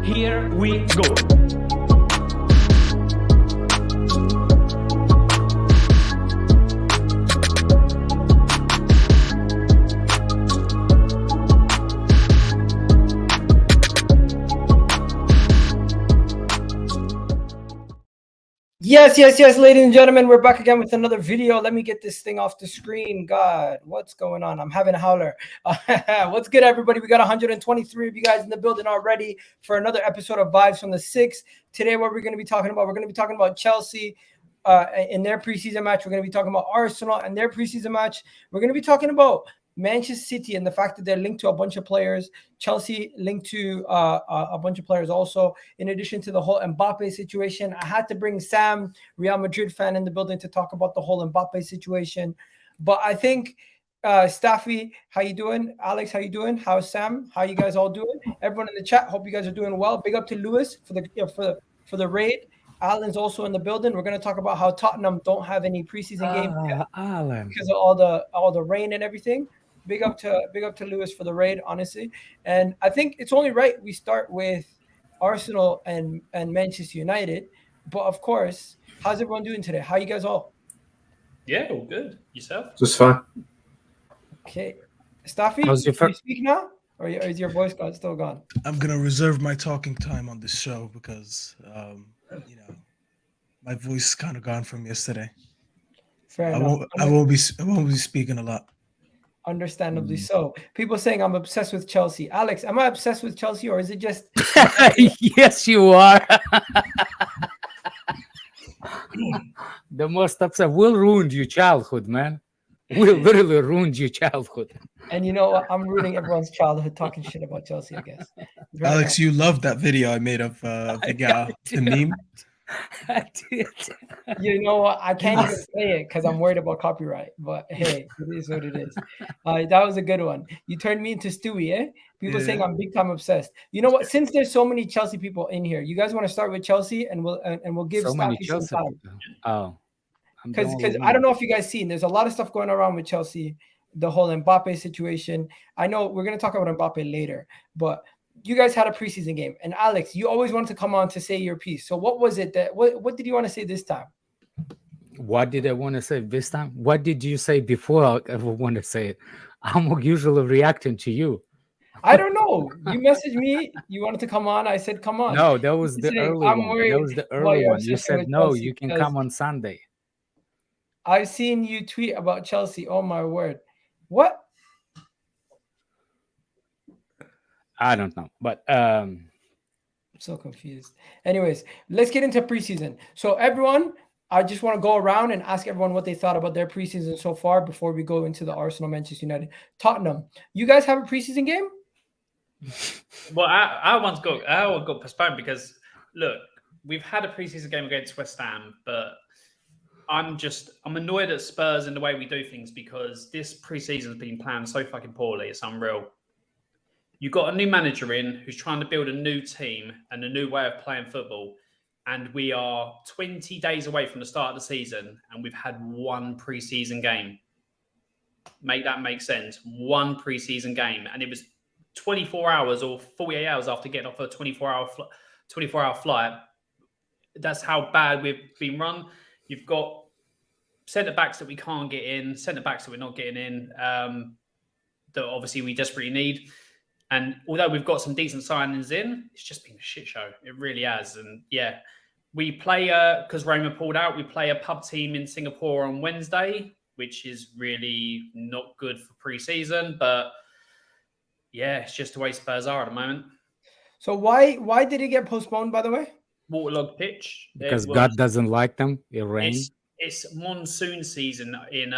Here we go. Yes, ladies and gentlemen, we're back again with another video. Let me get this thing off the screen. God, what's going on? I'm having a howler. What's good, everybody? We got 123 of you guys in the building already for another episode of Vibes from the Six. Today, what we're going to be talking about, we're going to be talking about Chelsea in their preseason match. We're going to be talking about Arsenal and their preseason match. We're going to be talking about Manchester City and the fact that they're linked to a bunch of players. Chelsea linked to a bunch of players also. In addition to the whole Mbappe situation, I had to bring Sam, Real Madrid fan, in the building to talk about the whole Mbappe situation. But I think Staffy, how you doing? Alex, how you doing? How's Sam? How you guys all doing? Everyone in the chat, hope you guys are doing well. Big up to Lewis for the raid. Alan's also in the building. We're going to talk about how Tottenham don't have any preseason games because of all the rain and everything. Big up to Lewis for the raid, honestly. And I think it's only right we start with Arsenal and Manchester United. But of course, how's everyone doing today? How you guys all? Yeah, all good. Yourself? Just fine. Okay. Staffy, can you speak now? Or is your voice still gone? I'm going to reserve my talking time on this show because, my voice is kind of gone from yesterday. Fair enough. I won't be speaking a lot. Understandably so. People saying I'm obsessed with Chelsea. Alex, am I obsessed with Chelsea or is it just... Yes, you are. The most upset. We'll ruin your childhood, man. We'll literally ruin your childhood. And you know what? I'm ruining everyone's childhood talking shit about Chelsea, I guess. Alex, you loved that video I made of the meme. I did. You know what? I can't even say it because I'm worried about copyright. But hey, it is what it is. That was a good one. You turned me into Stewie, eh? People saying I'm big time obsessed. You know what? Since there's so many Chelsea people in here, you guys want to start with Chelsea and we'll give so many Staffy Chelsea some time. people. Oh, because I don't know if you guys seen. There's a lot of stuff going around with Chelsea. The whole Mbappe situation. I know we're going to talk about Mbappe later, but you guys had a preseason game. And Alex, you always wanted to come on to say your piece. So what was it what did you want to say this time? What did I want to say this time? What did you say before I ever want to say it? I'm usually reacting to you. I don't know. You messaged me. You wanted to come on. I said, come on. No, that was the early one. That was the early one. You said, no, you can come on Sunday. I've seen you tweet about Chelsea. Oh, my word. What? I don't know, but I'm so confused. Anyways, let's get into preseason. So everyone, I just want to go around and ask everyone what they thought about their preseason so far before we go into the Arsenal, Manchester United, Tottenham. You guys have a preseason game? Well, our one got postponed because look, we've had a preseason game against West Ham, but I'm annoyed at Spurs in the way we do things because this preseason has been planned so fucking poorly. It's unreal. You've got a new manager in who's trying to build a new team and a new way of playing football. And we are 20 days away from the start of the season and we've had one preseason game. Make that make sense. One preseason game. And it was 24 hours or 48 hours after getting off a 24-hour flight. That's how bad we've been run. You've got centre-backs that we can't get in, centre-backs that we're not getting in, that obviously we desperately need. And although we've got some decent signings in, it's just been a shit show. It really has. And yeah, we play, because Roma pulled out, we play a pub team in Singapore on Wednesday, which is really not good for pre-season. But yeah, it's just the way Spurs are at the moment. So why did it get postponed, by the way? Waterlogged pitch. Because God doesn't like them. It rains. It's monsoon season in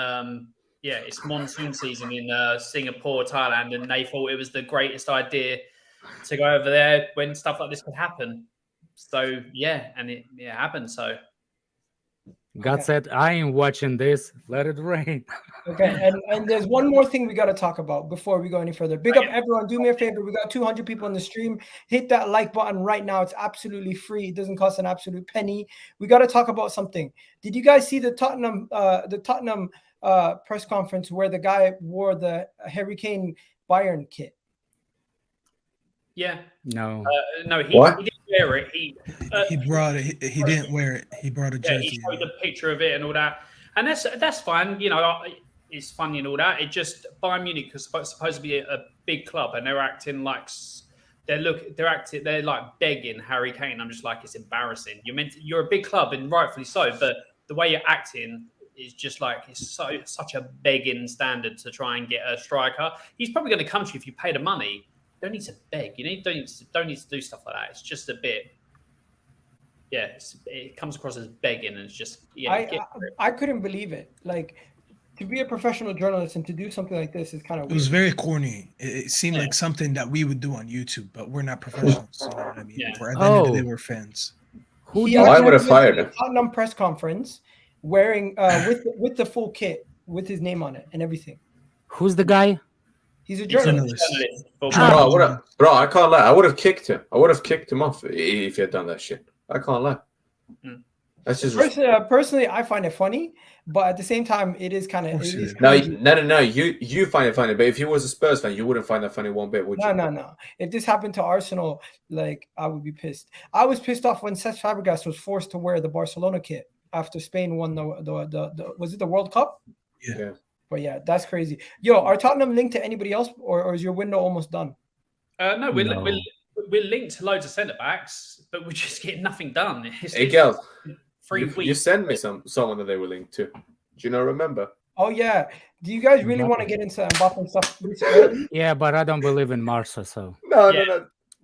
it's monsoon season in Singapore, Thailand, and they thought it was the greatest idea to go over there when stuff like this could happen. So yeah, and it happened. So God said, I ain't watching this. Let it rain. Okay, and there's one more thing we got to talk about before we go any further. Big up everyone. Do me a favor. We got 200 people in the stream. Hit that like button right now. It's absolutely free. It doesn't cost an absolute penny. We got to talk about something. Did you guys see the Tottenham press conference where the guy wore the Harry Kane Bayern kit? Yeah. No. No, he didn't wear it. He brought it. He didn't wear it. He brought a jersey. He showed the picture of it and all that, and that's fine. You know, it's funny and all that. It just Bayern Munich is supposed to be a big club, and they're acting like they're like begging Harry Kane. I'm just like, it's embarrassing. You're a big club, and rightfully so, but the way you're acting is just like it's such a begging standard to try and get a striker. He's probably going to come to you if you pay the money. You don't need to beg. You don't need to do stuff like that. It's just a bit. Yeah, it comes across as begging, and it's just I couldn't believe it. Like, to be a professional journalist and to do something like this is kind of weird. It was very corny. It seemed like something that we would do on YouTube, but we're not professionals. You know what I mean? Yeah. At the end of the day, we're fans. I would have fired him. Tottenham press conference wearing with the full kit with his name on it and everything. Who's the guy? He's a journalist. Bro, I can't lie. I would have kicked him. I would have kicked him off if he had done that shit. I can't lie. That's just personally, I find it funny, but at the same time, it is kind of. No. You find it funny, but if you was a Spurs fan, you wouldn't find that funny one bit, would you? No. If this happened to Arsenal, like, I would be pissed. I was pissed off when Cesc Fabregas was forced to wear the Barcelona kit after Spain won the was it the World Cup? Yeah. But yeah, that's crazy. Yo, are Tottenham linked to anybody else, or is your window almost done? No, we're linked to loads of centre backs, but we're just getting nothing done. Hey, Gel, 3 weeks. You sent me someone that they were linked to. Do you not remember? Oh yeah. Do you guys really want to get into Mbappe stuff? Yeah, but I don't believe in Marca, so. No.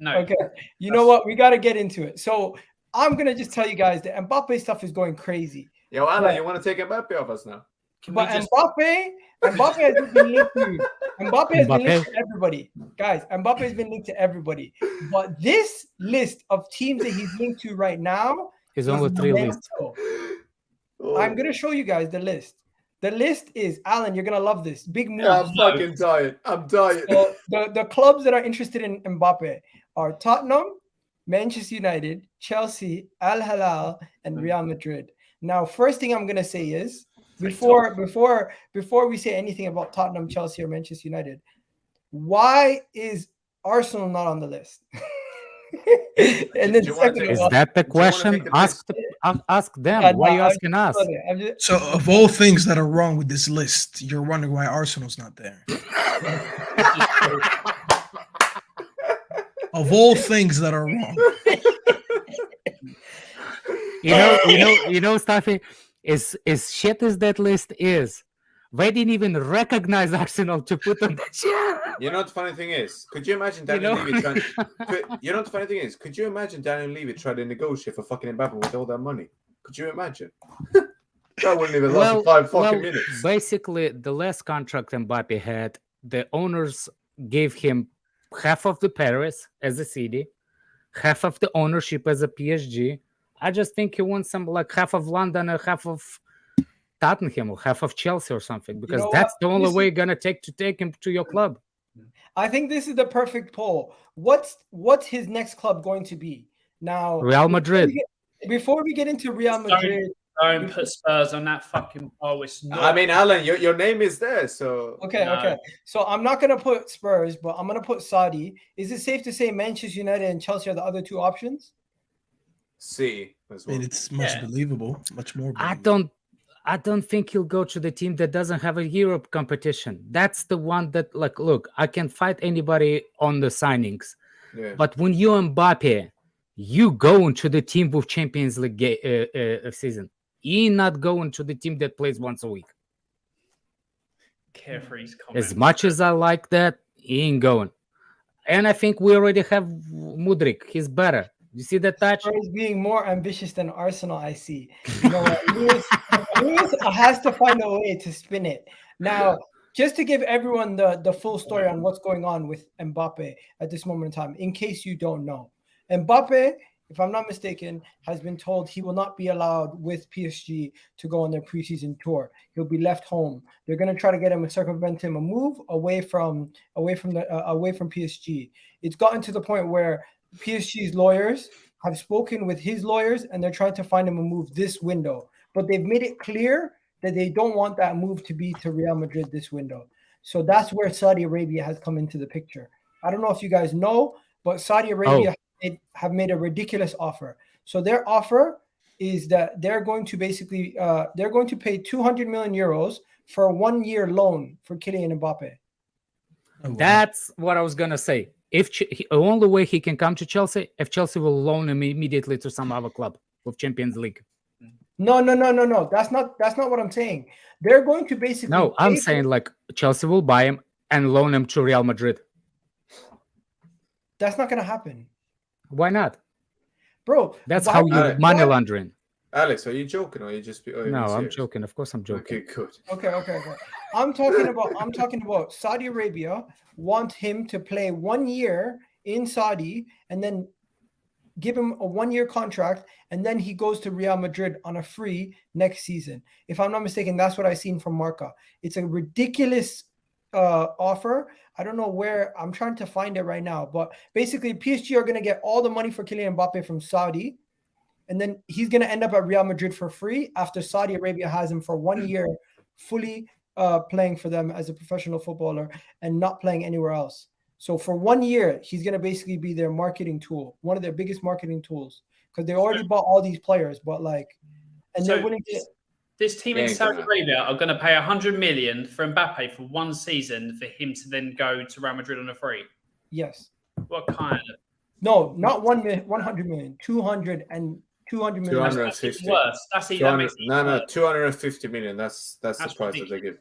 Okay. You know what? We got to get into it. So I'm gonna just tell you guys that Mbappe stuff is going crazy. Yo, Allan, you want to take Mbappe off us now? But Mbappe has been linked to. Mbappe has been linked to everybody, guys. Mbappe has been linked to everybody. But this list of teams that he's linked to right now is only 3 lists. I'm gonna show you guys the list. The list is, Allan, you're gonna love this. Big move. Yeah, I'm fucking tired. So the clubs that are interested in Mbappe are Tottenham, Manchester United, Chelsea, Al-Ahli, and Real Madrid. Now, first thing I'm gonna say is, before we say anything about Tottenham, Chelsea, or Manchester United, why is Arsenal not on the list? And then is that the question? Ask them. Why are you asking us? So, of all things that are wrong with this list, you're wondering why Arsenal's not there. Of all things that are wrong, you know, Staffy. Is shit as that list is, they didn't even recognize Arsenal to put on that shit. You know what the funny thing is? Could you imagine Daniel Levy trying? You know what the funny thing is? Could you imagine Daniel Levy trying to negotiate for fucking Mbappe with all that money? Could you imagine? That wouldn't even last 5 fucking minutes. Basically, the last contract Mbappe had, the owners gave him half of the Paris as a city, half of the ownership as a PSG. I just think he wants some like half of London or half of Tottenham or half of Chelsea or something, because that's the only way you're gonna take him to your club. I think this is the perfect poll. What's his next club going to be? Now, Real Madrid. Before we get into Real Madrid, don't put Spurs on that fucking poll. It's not. I mean, Allan, your name is there, so okay. So I'm not gonna put Spurs, but I'm gonna put Saudi. Is it safe to say Manchester United and Chelsea are the other two options? See, as well. I mean, it's much believable, much more believable. I don't think he'll go to the team that doesn't have a Europe competition. That's the one that, like, look, I can fight anybody on the signings, but when you're Mbappe, you go into the team with Champions League season. You're not going to the team that plays once a week. Carefree's comment. As much as I like that, he ain't going. And I think we already have Mudryk. He's better. You see that touch? Spurs being more ambitious than Arsenal, I see. You know what? Lewis has to find a way to spin it. Now, just to give everyone the full story on what's going on with Mbappe at this moment in time, in case you don't know. Mbappe, if I'm not mistaken, has been told he will not be allowed with PSG to go on their preseason tour. He'll be left home. They're going to try to get him and circumvent him a move away from PSG. It's gotten to the point where PSG's lawyers have spoken with his lawyers, and they're trying to find him a move this window. But they've made it clear that they don't want that move to be to Real Madrid this window. So that's where Saudi Arabia has come into the picture. I don't know if you guys know, but Saudi Arabia have made a ridiculous offer. So their offer is that they're going to basically pay 200 million euros for a 1-year loan for Kylian Mbappe. Oh, wow. That's what I was gonna say. If the only way he can come to Chelsea, if Chelsea will loan him immediately to some other club with Champions League. No. That's not what I'm saying. They're going to basically. No, I'm saying like Chelsea will buy him and loan him to Real Madrid. That's not going to happen. Why not? Bro, that's how you money laundering. Alex, are you joking or are you just? No, I'm joking. Of course, I'm joking. Okay, good. Okay. I'm talking about Saudi Arabia want him to play 1 year in Saudi and then give him a 1-year contract, and then he goes to Real Madrid on a free next season. If I'm not mistaken, that's what I've seen from Marca. It's a ridiculous offer. I don't know where. I'm trying to find it right now, but basically PSG are going to get all the money for Kylian Mbappe from Saudi, and then he's going to end up at Real Madrid for free after Saudi Arabia has him for 1 year fully playing for them as a professional footballer and not playing anywhere else. So for 1 year, he's going to basically be their marketing tool, one of their biggest marketing tools, because they already bought all these players, but they're willing to. This team in Saudi Arabia are going to pay 100 million for Mbappe for 1 season for him to then go to Real Madrid on a free. Yes. What kind of? No, not 100 million, 200 million. 250. Worse. That's even. No, 250 million. That's the price that they give.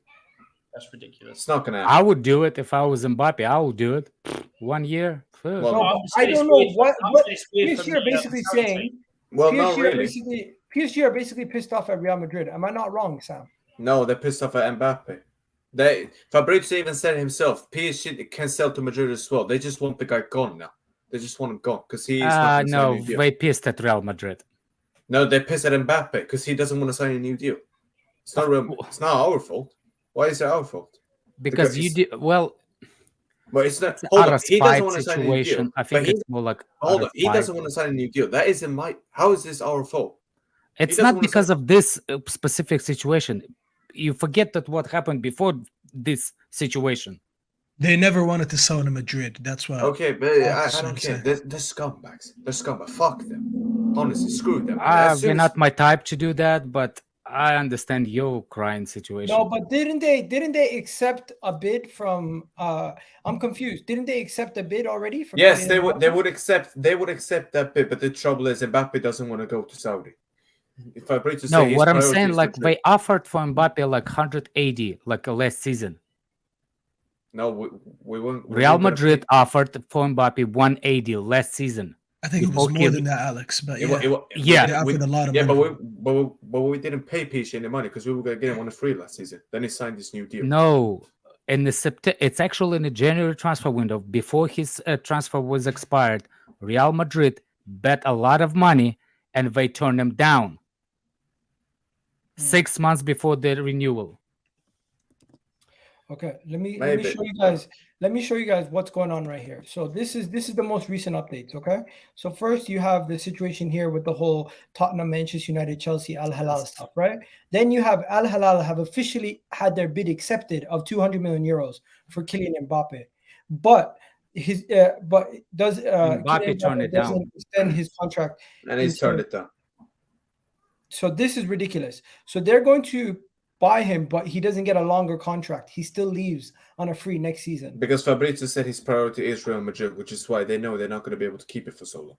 That's ridiculous. It's not gonna happen. I would do it if I was Mbappe. I would do it. 1 year. Well, I don't know what PSG are basically saying. Well, not really. PSG are basically pissed off at Real Madrid. Am I not wrong, Sam? No, they're pissed off at Mbappe. Fabrizio even said himself, PSG can sell to Madrid as well. They just want the guy gone now. They just want him gone because he's not no, they pissed at Real Madrid. No, they're pissed at Mbappe because he doesn't want to sign a new deal. It's not our fault. Why is it our fault? Because you did well. But it's not. He doesn't want to sign a new deal. I think it's more like. Hold on, he doesn't want to sign a new deal. That isn't my. How is this our fault? It's not because of this specific situation. You forget that what happened before this situation. They never wanted to sell to Madrid. That's why. Okay, but I don't care. They're scumbags. They're scumbags. Fuck them. Honestly, screw them. They're not my type to do that, but I understand your crying situation. No, but didn't they accept a bid from? I'm confused. Didn't they accept a bid already? From yes, they would accept that bid, but the trouble is Mbappe doesn't want to go to Saudi. If I break to say what I'm saying, like they offered for Mbappe like 180, like a last season. No, we won't. Real Madrid offered for Mbappe 180 last season. I think it was more than that, Alex. But they offered a lot of money. But we didn't pay PSG any money because we were going to get him on a free last season. Then he signed this new deal. No, in the it's actually in the January transfer window before his transfer was expired. Real Madrid bet a lot of money and they turned him down 6 months before the renewal. Okay, let me show you guys. Let me show you guys what's going on right here. So this is the most recent updates. Okay, so first you have the situation here with the whole Tottenham, Manchester United, Chelsea, Al-Ahli stuff, right? Then you have Al-Ahli have officially had their bid accepted of 200 million euros for Kylian Mbappe, but does Mbappe turn it down? Extend his contract, and he's turned it down. So this is ridiculous. So they're going to buy him, but he doesn't get a longer contract. He still leaves on a free next season. Because Fabrizio said his priority is Real Madrid, which is why they know they're not going to be able to keep it for so long.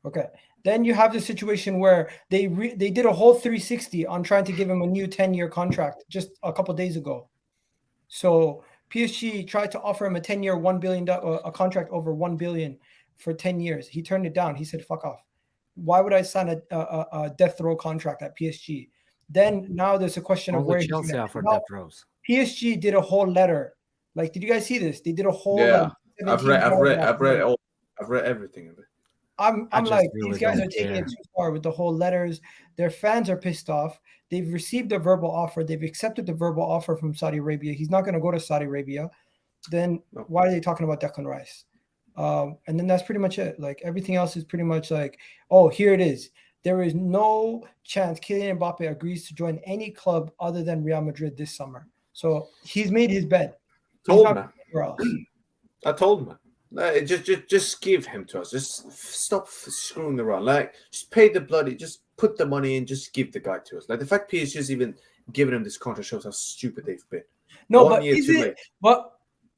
Okay. Then you have the situation where they did a whole 360 on trying to give him a new 10-year contract just a couple of days ago. So PSG tried to offer him a 10-year, $1 billion, a contract over $1 billion for 10 years. He turned it down. He said, "Fuck off. Why would I sign a death row contract at PSG?" Then now there's a question of where Chelsea offered death rows. PSG did a whole letter. Like, did you guys see this? They did a whole. Yeah, I've read everything of it. I'm like, these guys are taking it too far with the whole letters. Their fans are pissed off. They've received a verbal offer. They've accepted the verbal offer from Saudi Arabia. He's not going to go to Saudi Arabia. Then why are they talking about Declan Rice? And then that's pretty much it. Like, everything else is pretty much like, oh, here it is. There is no chance Kylian Mbappe agrees to join any club other than Real Madrid this summer. So he's made his bed. I told him. Like, just give him to us. Just stop screwing around. Like, just pay the bloody. Just put the money in. Just give the guy to us. Like the fact PSG's even giving him this contract shows how stupid they've been. No, 1 but year is too it? late. But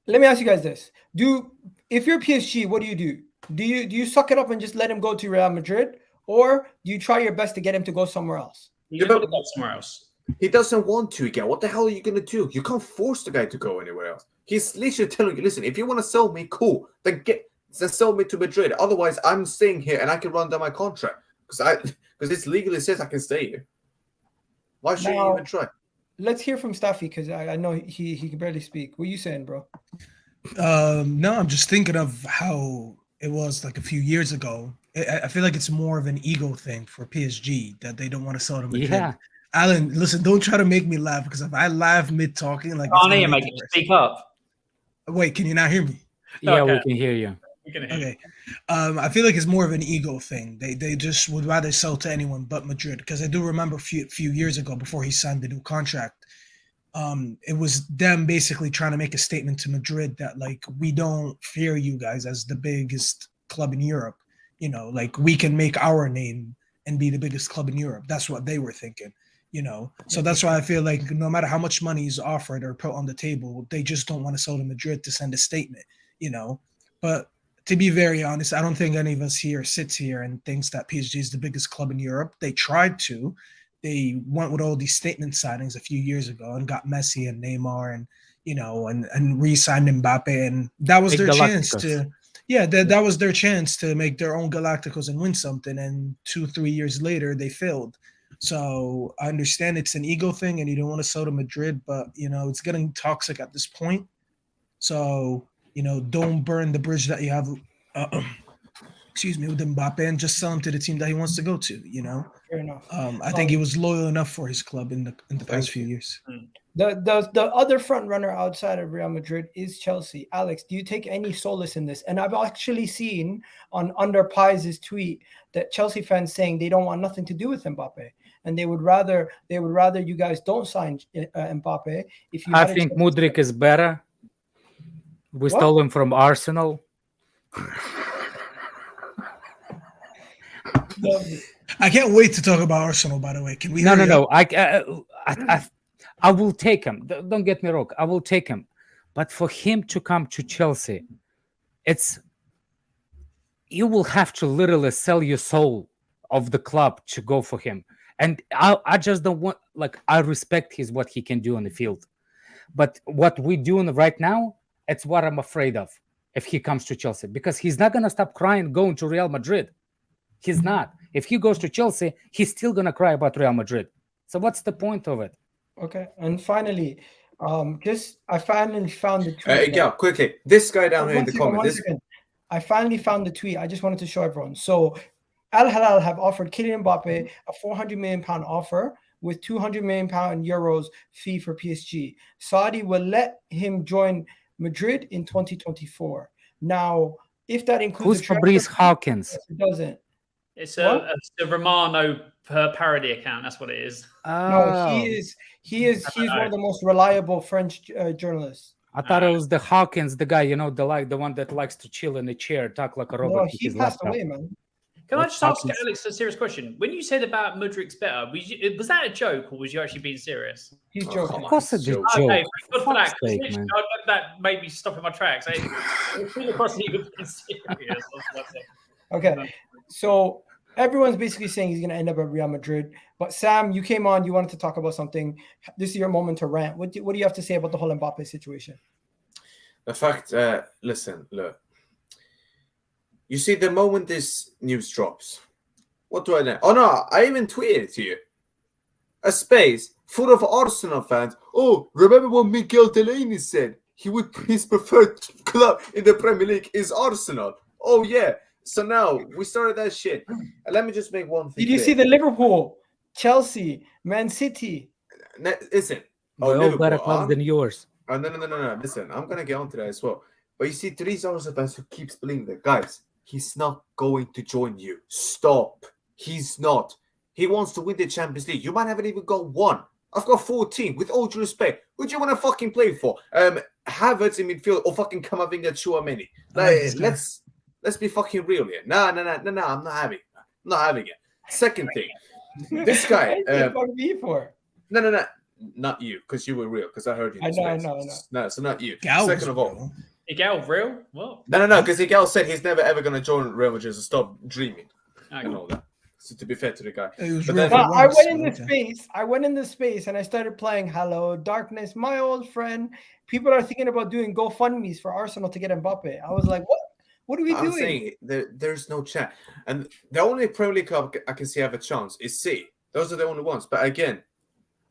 let me ask you guys this: if you're PSG, what do? Do you suck it up and just let him go to Real Madrid, or do you try your best to get him to go somewhere else? You got to go somewhere else. He doesn't want to again. What the hell are you gonna do? You can't force the guy to go anywhere else. He's literally telling you, listen, if you want to sell me, cool. Then sell me to Madrid. Otherwise, I'm staying here and I can run down my contract because it's legally says I can stay here. Why should you even try? Let's hear from Staffy because I know he can barely speak. What are you saying, bro? No, I'm just thinking of how it was like a few years ago. I feel like it's more of an ego thing for PSG that they don't want to sell to Madrid. Yeah. Alan, listen, don't try to make me laugh because if I laugh mid talking, like Barney, you're making me speak up. Wait, can you not hear me? Yeah, Okay. we can hear you. Okay. I feel like it's more of an ego thing. They just would rather sell to anyone but Madrid because I do remember a few years ago before he signed the new contract, it was them basically trying to make a statement to Madrid that like we don't fear you guys as the biggest club in Europe. You know, like we can make our name and be the biggest club in Europe. That's what they were thinking. You know, so that's why I feel like no matter how much money is offered or put on the table, they just don't want to sell to Madrid to send a statement. You know, but to be very honest, I don't think any of us here sits here and thinks that PSG is the biggest club in Europe. They tried to. They went with all these statement signings a few years ago and got Messi and Neymar and, you know, and re-signed Mbappe. And that was their chance to, that was their chance to make their own Galacticos and win something. And 2-3 years later, they failed. So I understand it's an ego thing and you don't want to sell to Madrid, but, you know, it's getting toxic at this point. So, you know, don't burn the bridge that you have, with Mbappe and just sell him to the team that he wants to go to, you know? Fair enough. I think he was loyal enough for his club in the past few years. The other front runner outside of Real Madrid is Chelsea. Alex, do you take any solace in this? And I've actually seen on Under Pies' tweet that Chelsea fans saying they don't want nothing to do with Mbappe. And they would rather you guys don't sign Mbappe. If you, I think Mudryk is better. We stole him from Arsenal. I can't wait to talk about Arsenal. By the way, can we? No. I will take him. Don't get me wrong. I will take him, but for him to come to Chelsea, you will have to literally sell your soul of the club to go for him. And I just don't want, like, I respect what he can do on the field. But what we're doing right now, it's what I'm afraid of if he comes to Chelsea. Because he's not going to stop crying going to Real Madrid. He's not. If he goes to Chelsea, he's still going to cry about Real Madrid. So what's the point of it? Okay. And finally, I finally found the tweet. Yeah, quickly. This guy down here in the comments. I finally found the tweet. I just wanted to show everyone. So Al-Ahli have offered Kylian Mbappe a £400 million offer with €200 million euros fee for PSG. Saudi will let him join Madrid in 2024. Now, if that includes who's Fabrice Hawkins? It doesn't. It's a Romano parody account. That's what it is. No, he is one of the most reliable French journalists. I thought it was the Hawkins, the guy, the one that likes to chill in a chair, talk like a robot. No, he passed away, man. Can I just ask Alex a serious question? When you said about Mudryk's better, was that a joke or was you actually being serious? He's joking. Of course it's a joke. Okay, good for that. That made me stop in my tracks. It came across that you were being serious. Okay, so everyone's basically saying he's going to end up at Real Madrid. But Sam, you came on. You wanted to talk about something. This is your moment to rant. What do you have to say about the whole Mbappe situation? The fact, listen, look. You see, the moment this news drops, what do I know? Oh, no, I even tweeted it to you. A space full of Arsenal fans. Oh, remember what Michael Olise said? His preferred club in the Premier League is Arsenal. Oh, yeah. So now we started that shit. And let me just make one thing. Did you see the Liverpool, Chelsea, Man City? Listen. All better clubs than yours. Oh, no. Listen, I'm going to get onto that as well. But you see, three Arsenal fans who keeps believing that, guys, he's not going to join you. Stop. He's not. He wants to win the Champions League. You might haven't even got one. I've got 14. With all due respect, who do you want to fucking play for? Havertz in midfield or fucking Camavinga Chouameni. Let's be fucking real here. No, I'm not having it. I'm not having it. Second thing, this guy. For? No, not you, because you were real. Because I heard you. I know. No, so not you. Gal Second of all, Miguel real? What? no, because Miguel said he's never ever going to join Real Madrid, so stop dreaming. I And all that. So to be fair to the guy, I went in the space. I went in the space and I started playing "Hello Darkness, my old friend." People are thinking about doing GoFundMe's for Arsenal to get Mbappe. I was like, what? What are we doing? Saying there's no chance. And the only Premier League club I can see have a chance is City. Those are the only ones. But again,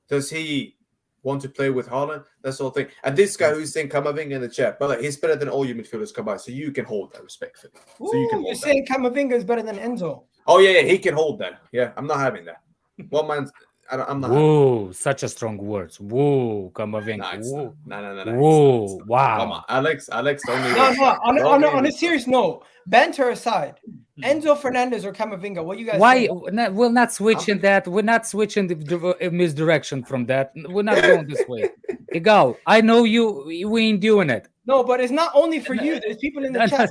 does he want to play with Haaland? That's the whole thing. And this guy who's saying Camavinga in the chat, but he's better than all your midfielders combined. So you can hold that respectfully. So you can hold you're that. saying Camavinga is better than Enzo? Oh yeah, he can hold that. Yeah, I'm not having that. One man's. I'm not. Whoa, such a strong words. Whoa, Camavinga. No. Whoa, wow. Come on, Alex. Only On a serious note, banter aside, Enzo Fernandez or Camavinga? What you guys? Why? Think? We're not switching that. We're not switching the misdirection from that. We're not going this way. Egal, I know you. We ain't doing it. No, but it's not only for you. There's people in the chat.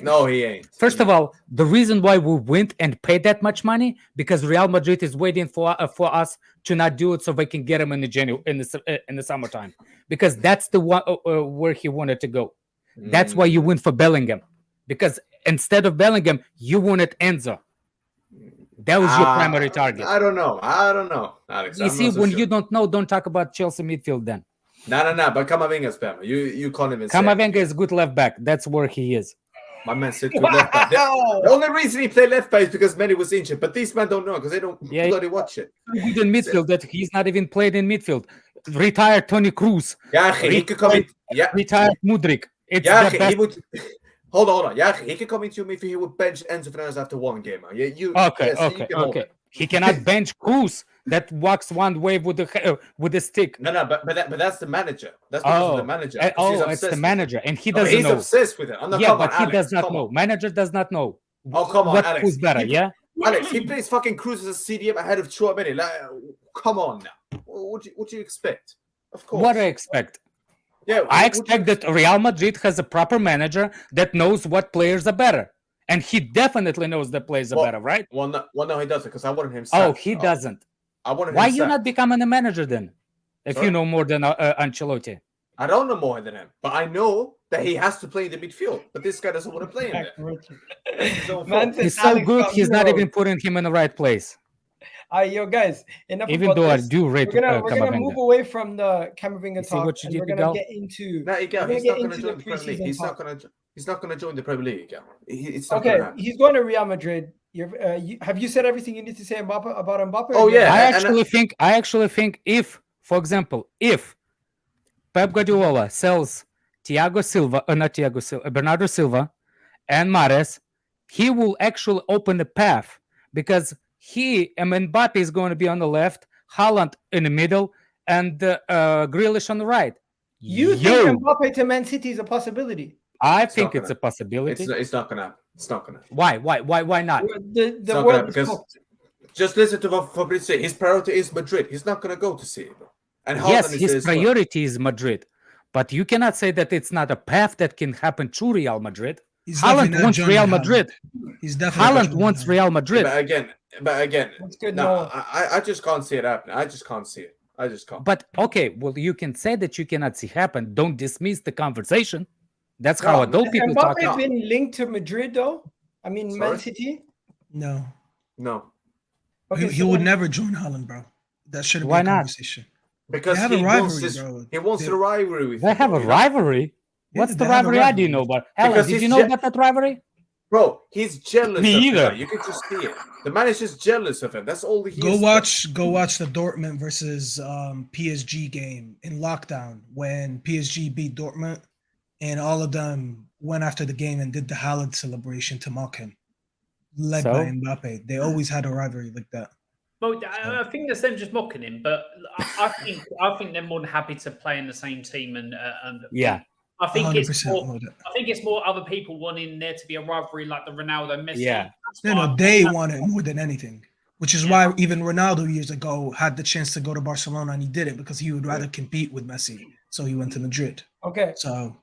No, he ain't. First of all, the reason why we went and paid that much money because Real Madrid is waiting for us to not do it so they can get him in the summertime because that's the one where he wanted to go. That's why you went for Bellingham because instead of Bellingham, you wanted Enzo. That was your primary target. I don't know, Alex. You see, when you don't know, don't talk about Chelsea midfield then. No. But Camavinga's better. You can't even. Camavinga is good left back. That's where he is. My man said good left back. The only reason he played left back is because Manny was injured. But these men don't know because they don't bloody watch it. Good in midfield that he's not even played in midfield. Retired Tony Cruz. Yeah, he could come in. Yeah, retired Mudryk. He would. Hold on. Yeah, he could come into midfield. He would bench Enzo Fernandez after one game. Yeah, Okay. He cannot bench Cruz that walks one way with the stick. No, but that's the manager. That's because of the manager. It's the manager, and he doesn't know. He's obsessed with it. He does not know. Manager does not know. Oh, come on, Alex. Who's better? Alex, he plays fucking Cruz as a CDM ahead of Chouameni. Like, come on now. What do you expect? Of course. What do I expect? Yeah, I expect that Real Madrid has a proper manager that knows what players are better. And he definitely knows the players are better, right? Well, no, he doesn't, because I wanted him. Oh, he doesn't. I wanted him. Why you not becoming a manager then? If you know more than Ancelotti. I don't know more than him, but I know that he has to play in the midfield. But this guy doesn't want to play in there. He's so good, he's not even putting him in the right place. Yo, guys, enough even about though this. I do rate we're gonna move away from the Camavinga talk, and we're gonna get into. He's not gonna join the Premier League. He's not gonna join the Premier League. It's not okay, gonna happen. He's going to Real Madrid. Have you said everything you need to say about Mbappe? Oh yeah, I actually think if, for example, if Pep Guardiola sells Bernardo Silva and Mahrez, he will actually open the path because Mbappe is going to be on the left, Haaland in the middle, and Grealish on the right. You think Mbappe to Man City is a possibility? I think it's a possibility. It's not gonna. It's not gonna. Why not? The world because just listen to what Fabrizio said. His priority is Madrid. He's not gonna go to City. And yes, his priority is Madrid, but you cannot say that it's not a path that can happen to Real Madrid. Haaland wants Real Madrid. Haaland wants Real Madrid. But again, that's good. No, I just can't see it happening. I just can't see it. I just can't. But okay, well, you can say that you cannot see happen. Don't dismiss the conversation. That's how adult people talk. Has Mbappe been linked to Madrid, though? I mean, Man City? No. Okay, he would never join Haaland, bro. That should have been a conversation. Because they have a rivalry, bro. He wants the rivalry with They have a rivalry? What's the rivalry I do know about? Alan, did you know about that rivalry? Bro, he's jealous. Me either. You can just see it. The man is just jealous of him. That's all he is. Go watch the Dortmund versus PSG game in lockdown when PSG beat Dortmund, and all of them went after the game and did the Haaland celebration to mock him, led by Mbappe. They always had a rivalry like that. Well, I think that's them just mocking him, but I think they're more than happy to play in the same team and yeah. I think it's more other people wanting there to be a rivalry like the Ronaldo Messi. Yeah. No, they want it more than anything, which is why even Ronaldo years ago had the chance to go to Barcelona and he didn't because he would rather compete with Messi so he went to Madrid. Okay, So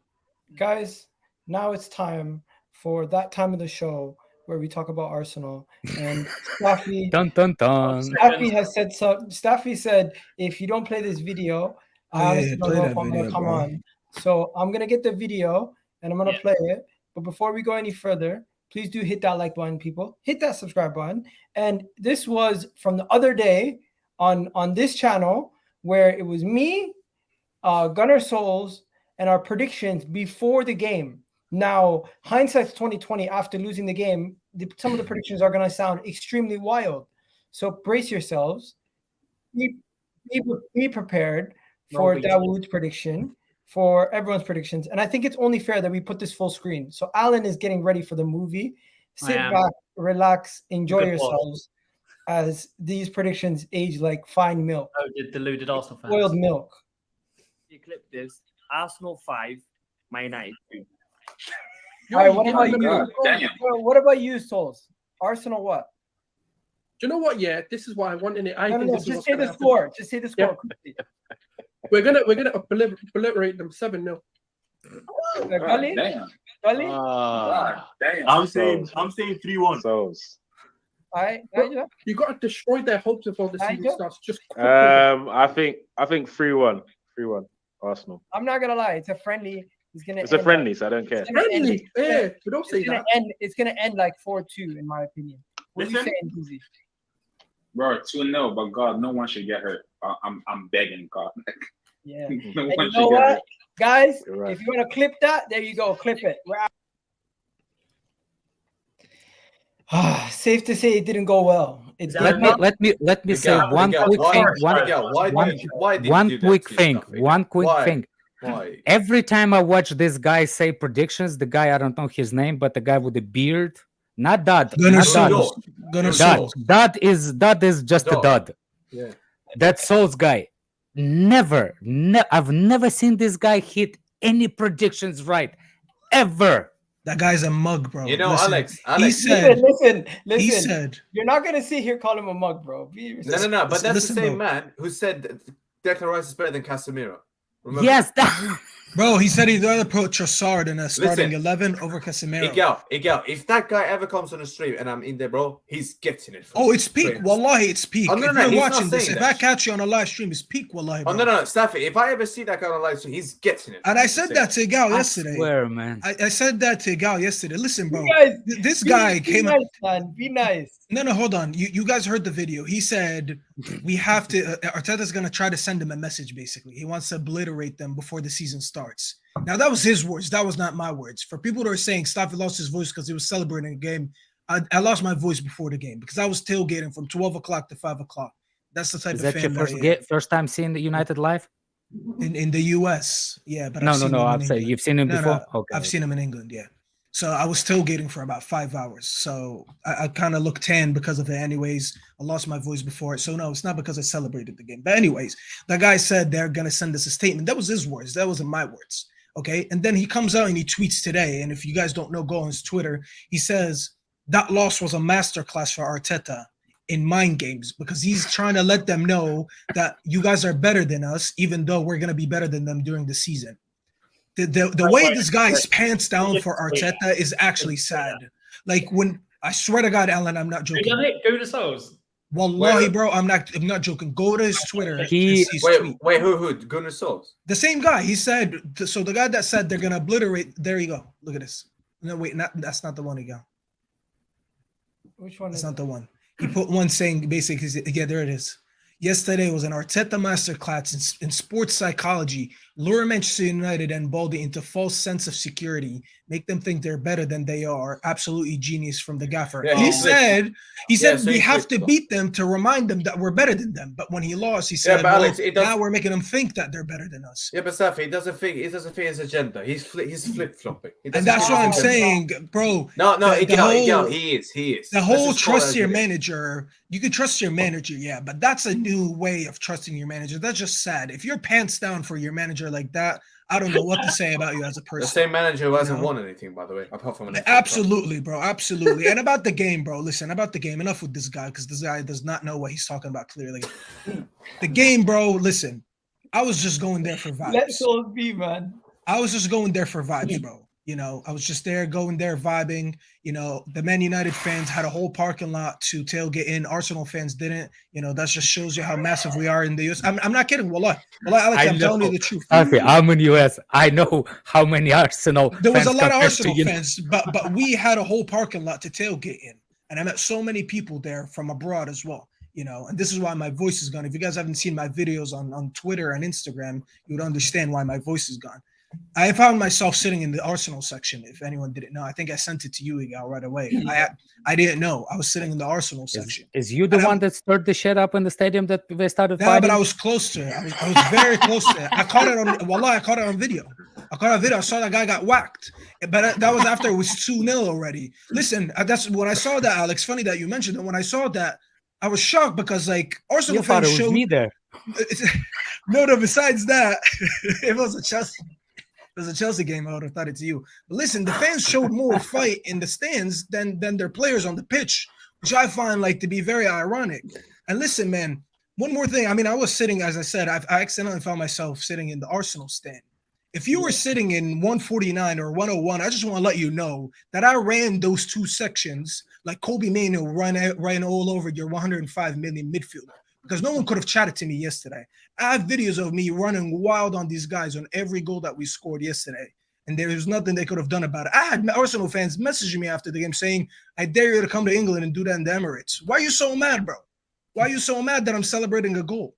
guys, now it's time for that time of the show where we talk about Arsenal. And Staffy, Dun dun dun. Staffy has said so. Staffy said, if you don't play this video, I honestly don't know if I'm gonna come on. So I'm gonna get the video and I'm gonna play it. But before we go any further, please do hit that like button, people. Hit that subscribe button. And this was from the other day on this channel where it was me, Gunnar Souls, and our predictions before the game. Now, hindsight's 2020. After losing the game, some of the predictions are going to sound extremely wild. So brace yourselves. Be prepared for Dawood's prediction, for everyone's predictions. And I think it's only fair that we put this full screen. So Alan is getting ready for the movie. Sit back, relax, enjoy yourselves as these predictions age like fine milk. Oh, the deluded Arsenal fans. Boiled milk. You clip this. Arsenal 5, Man United 2. All right, what about you? What about you, Souls? Arsenal what? Do you know what? Yeah, this is why I wanted it. I think this just is say the score. Just say the score. We're gonna obliterate them 7-0. Gully? Gully? Damn. I'm saying 3-1. All right. You got to destroy their hopes before the season starts. Just I think 3-1. 3-1 Arsenal. I'm not gonna lie. It's a friendly. It's a friendly, so I don't care. Friendly, yeah. We don't say that. It's gonna end like 4-2, in my opinion. What are you saying, Dizzy? Bro, 2-0, but God, no one should get hurt. I'm begging God. Yeah. No And one you should know get what, hurt. guys? Right. If you want to clip that, there you go. Clip it. We're out. Safe to say it didn't go well. It Let me say one quick thing. One quick thing. Why? Every time I watch this guy say predictions, the guy, I don't know his name, but the guy with the beard, not Dud. Gunnar Dud. Dud is just a dud. Yeah. That Souls guy. I've never seen this guy hit any predictions right. Ever. That guy's a mug, bro. You know, listen, Alex. He said. Listen. He said. You're not gonna sit here calling him a mug, bro. No. But that's listen, the same bro. Man who said Declan Rice is better than Casemiro. Remember? Yes. Bro, he said he'd rather put Trossard in a starting 11 over Casemiro. Igao, if that guy ever comes on the stream and I'm in there, bro, he's getting it. Oh, it's peak. Wallahi, it's peak. Oh, no, if no, you're he's watching not this, saying if that. I catch you on a live stream, it's peak, wallahi, bro. Oh, no, Staffy, if I ever see that guy on a live stream, he's getting it. And I said that to Igao I yesterday. swear, man. I said that to Igao yesterday. Listen, bro. This Be guy came nice, man. Be nice. No, hold on. You guys heard the video. He said we have to. Arteta's gonna try to send them a message. Basically, he wants to obliterate them before the season starts. Now that was his words. That was not my words. For people that are saying Staffy lost his voice because he was celebrating a game, I lost my voice before the game because I was tailgating from 12 o'clock to 5 o'clock. That's the type Is of that fan your first time seeing the United live? in the US. Yeah, but No. I've I'd say you've seen him before. Okay. I've seen him in England. Yeah. So I was tailgating for about 5 hours. So I kind of looked tan because of it. Anyways, I lost my voice before it. So no, it's not because I celebrated the game. But anyways, that guy said they're gonna send us a statement. That was his words. That wasn't my words. Okay. And then he comes out and he tweets today. And if you guys don't know, go on his Twitter. He says that loss was a masterclass for Arteta in mind games because he's trying to let them know that you guys are better than us, even though we're gonna be better than them during the season. The way this guy's pants down for Arteta is actually sad. Like when I swear to God, Alan, I'm not joking. Go to Souls. Wallahi, bro, I'm not joking. Go to his Twitter. Wait, who? Gunnar Souls? The same guy. He said so. The guy that said they're gonna obliterate. There you go. Look at this. No, wait, that's not the one. Again. Which one? That's not the one. He put one saying basically, yeah, there it is. Yesterday was an Arteta masterclass in sports psychology. Lure Manchester United and Baldy into false sense of security, make them think they're better than they are. Absolutely genius from the gaffer. Yeah, he said so we have to beat them to remind them that we're better than them. But when he lost, he said, Alex, now we're making them think that they're better than us. Yeah, but Safi, he doesn't think his agenda. He's flip-flopping. And that's what I'm saying, bro. No, he is. The whole trust your manager. You can trust your manager, yeah, but that's a new way of trusting your manager. That's just sad. If you're pants down for your manager like that, I don't know what to say about you as a person. The same manager who hasn't won anything, by the way, apart from an absolutely, bro, absolutely. And about the game, bro. Listen, about the game. Enough with this guy because this guy does not know what he's talking about clearly. The game, bro. Listen, I was just going there for vibes. Let's all be, man. I was just going there for vibes, bro. You know, I was just there, going there, vibing. You know, the Man United fans had a whole parking lot to tailgate in. Arsenal fans didn't. You know, that just shows you how massive we are in the US. I'm not kidding. Wallah, Alex, I'm telling you the truth. Okay, I'm in US. I know how many Arsenal. There was fans a lot of compared Arsenal to fans, but we had a whole parking lot to tailgate in, and I met so many people there from abroad as well. You know, and this is why my voice is gone. If you guys haven't seen my videos on Twitter and Instagram, you would understand why my voice is gone. I found myself sitting in the Arsenal section. If anyone didn't know, I think I sent it to you, Igal, right away. I didn't know. I was sitting in the Arsenal section. Is you the one that stirred the shit up in the stadium that they started Yeah, fighting? but I was close to it. I was very close to it. I caught it on. Wallah, I caught it on video. I saw that guy got whacked, but that was after it was 2-0 already. Listen, that's when I saw that, Alex. Funny that you mentioned it. When I saw that, I was shocked because like Arsenal fans showed me there. No. Besides that, it was a Chelsea game. I would have thought it to you. But listen, the fans showed more fight in the stands than their players on the pitch, which I find like to be very ironic. And listen, man, one more thing. I mean, I was sitting, as I said, I accidentally found myself sitting in the Arsenal stand. If you were sitting in 149 or 101, I just want to let you know that I ran those two sections like Kobe Mainoo ran all over your 105 million midfielder, because no one could have chatted to me yesterday. I have videos of me running wild on these guys on every goal that we scored yesterday, and there was nothing they could have done about it. I had Arsenal fans messaging me after the game saying, I dare you to come to England and do that in the Emirates. Why are you so mad, bro? Why are you so mad that I'm celebrating a goal?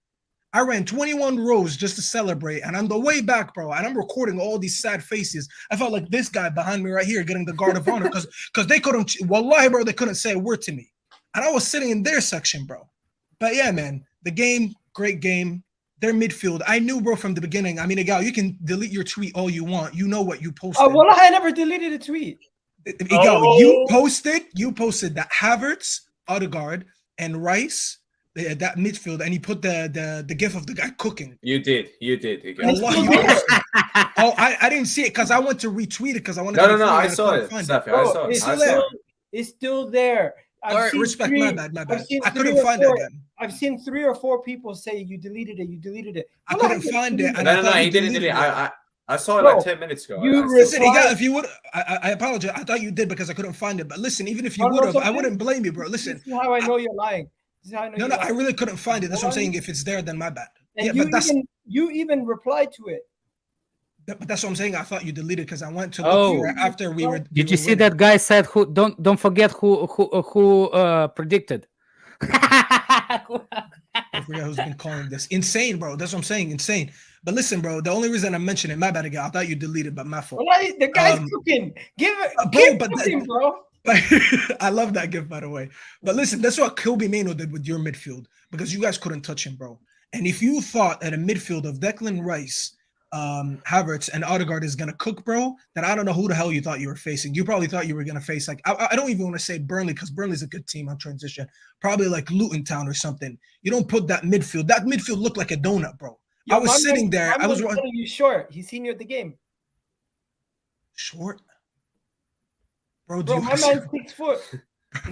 I ran 21 rows just to celebrate, and on the way back, bro, and I'm recording all these sad faces. I felt like this guy behind me right here getting the guard of honor because they couldn't, wallahi, bro, they couldn't say a word to me. And I was sitting in their section, bro. But yeah, man, the game, great game. Their midfield, I knew, bro, from the beginning. I mean, Igal, you can delete your tweet all you want. You know what you posted. Oh, well, I never deleted a tweet. Igal, you posted that Havertz, Odegaard, and Rice, that midfield, and you put the gif of the guy cooking. You did. I didn't see it because I went to retweet it because I wanted to. No, I saw it. Safi, I saw it. It's still there. All right, respect. My bad. I couldn't find it again. I've seen 3 or 4 people say you deleted it. I couldn't find it. No, he didn't delete it. I saw it like 10 minutes ago. Listen, if you would, I apologize. I thought you did because I couldn't find it. But listen, even if you would have, I wouldn't blame you, bro. Listen. This is how I know you're lying. No, I really couldn't find it. That's what I'm saying. If it's there, then my bad. And you even replied to it. But that's what I'm saying. I thought you deleted because I went to look for it after we were. Did you see that guy said who? Don't forget who predicted. I forget who's been calling this insane, bro. That's what I'm saying, insane. But listen, bro, the only reason I mentioned it, my bad again. I thought you deleted, but my fault. Well, the guy's cooking. Bro. I love that gift, by the way. But listen, that's what Kobe Mainoo did with your midfield, because you guys couldn't touch him, bro. And if you thought that a midfield of Declan Rice, Havertz, and Odegaard is gonna cook, bro, then I don't know who the hell you thought you were facing. You probably thought you were gonna face like I don't even want to say Burnley, because Burnley's a good team on transition. Probably like Luton Town or something. You don't put that midfield. That midfield looked like a donut, bro. I was sitting there. I was telling you short. He's seen you at the game. Short. Bro, my man's 6 foot.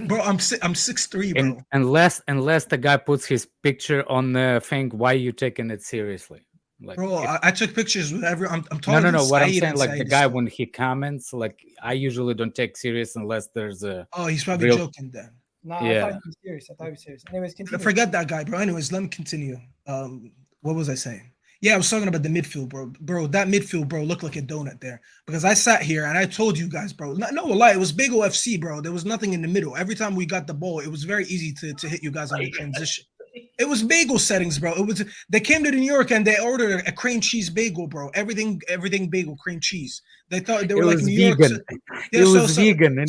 Bro, I'm 6'3", bro. Unless the guy puts his picture on the thing, why are you taking it seriously? Like, bro, I took pictures with everyone. I'm talking. No. What I'm saying, like the guy when he comments, like I usually don't take serious unless there's a. Oh, he's probably joking then. No, yeah. I thought he was serious. Anyways, continue. Forget that guy, bro. Anyways, let me continue. What was I saying? Yeah, I was talking about the midfield, bro. Bro, that midfield, bro, looked like a donut there. Because I sat here and I told you guys, bro. No lie, it was big OFC, bro. There was nothing in the middle. Every time we got the ball, it was very easy to hit you guys on the transition. It was bagel settings, bro. They came to New York and they ordered a cream cheese bagel, bro. Everything bagel, cream cheese. They thought they were like New York. It was vegan.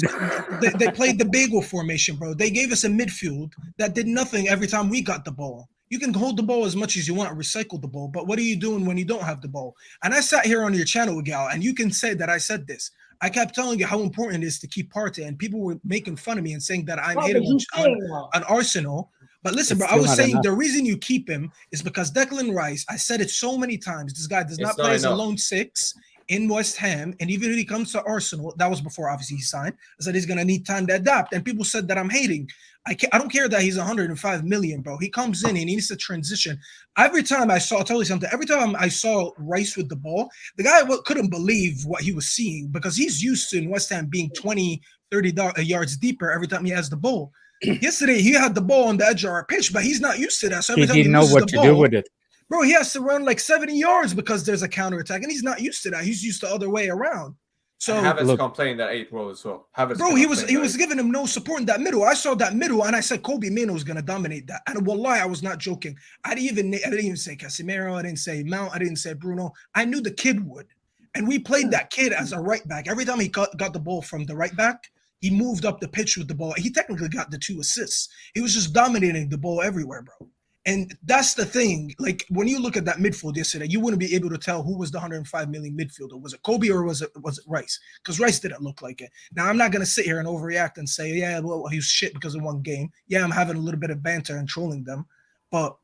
They played the bagel formation, bro. They gave us a midfield that did nothing every time we got the ball. You can hold the ball as much as you want, recycle the ball, but what are you doing when you don't have the ball? And I sat here on your channel, Gal, and you can say that I said this. I kept telling you how important it is to keep Partey, and people were making fun of me and saying that I'm hating on Arsenal. But listen, bro, I was saying the reason you keep him is because Declan Rice, I said it so many times, this guy does not play as a lone 6. in West Ham, and even when he comes to Arsenal, that was before obviously he signed, I said he's going to need time to adapt. And people said that I'm hating. I don't care that he's 105 million, bro. He comes in and he needs to transition. Every time I'll tell you something, every time I saw Rice with the ball, the guy couldn't believe what he was seeing because he's used to in West Ham being 20, 30 yards deeper every time he has the ball. Yesterday, he had the ball on the edge of our pitch, but he's not used to that. So he didn't know what to do with it. Bro, he has to run like 70 yards because there's a counterattack, and he's not used to that. He's used the other way around. So Havertz can't play in that 8th row as well. Bro, he was giving him no support in that middle. I saw that middle, and I said Kobe Mino was gonna dominate that. And wallahi, I was not joking. I didn't even say Casemiro. I didn't say Mount. I didn't say Bruno. I knew the kid would, and we played that kid as a right back. Every time he got the ball from the right back, he moved up the pitch with the ball. He technically got the 2 assists. He was just dominating the ball everywhere, bro. And that's the thing. Like when you look at that midfield yesterday, you wouldn't be able to tell who was the 105 million midfielder. Was it Kobe or was it Rice? Because Rice didn't look like it. Now I'm not gonna sit here and overreact and say, yeah, well, he was shit because of one game. Yeah, I'm having a little bit of banter and trolling them, but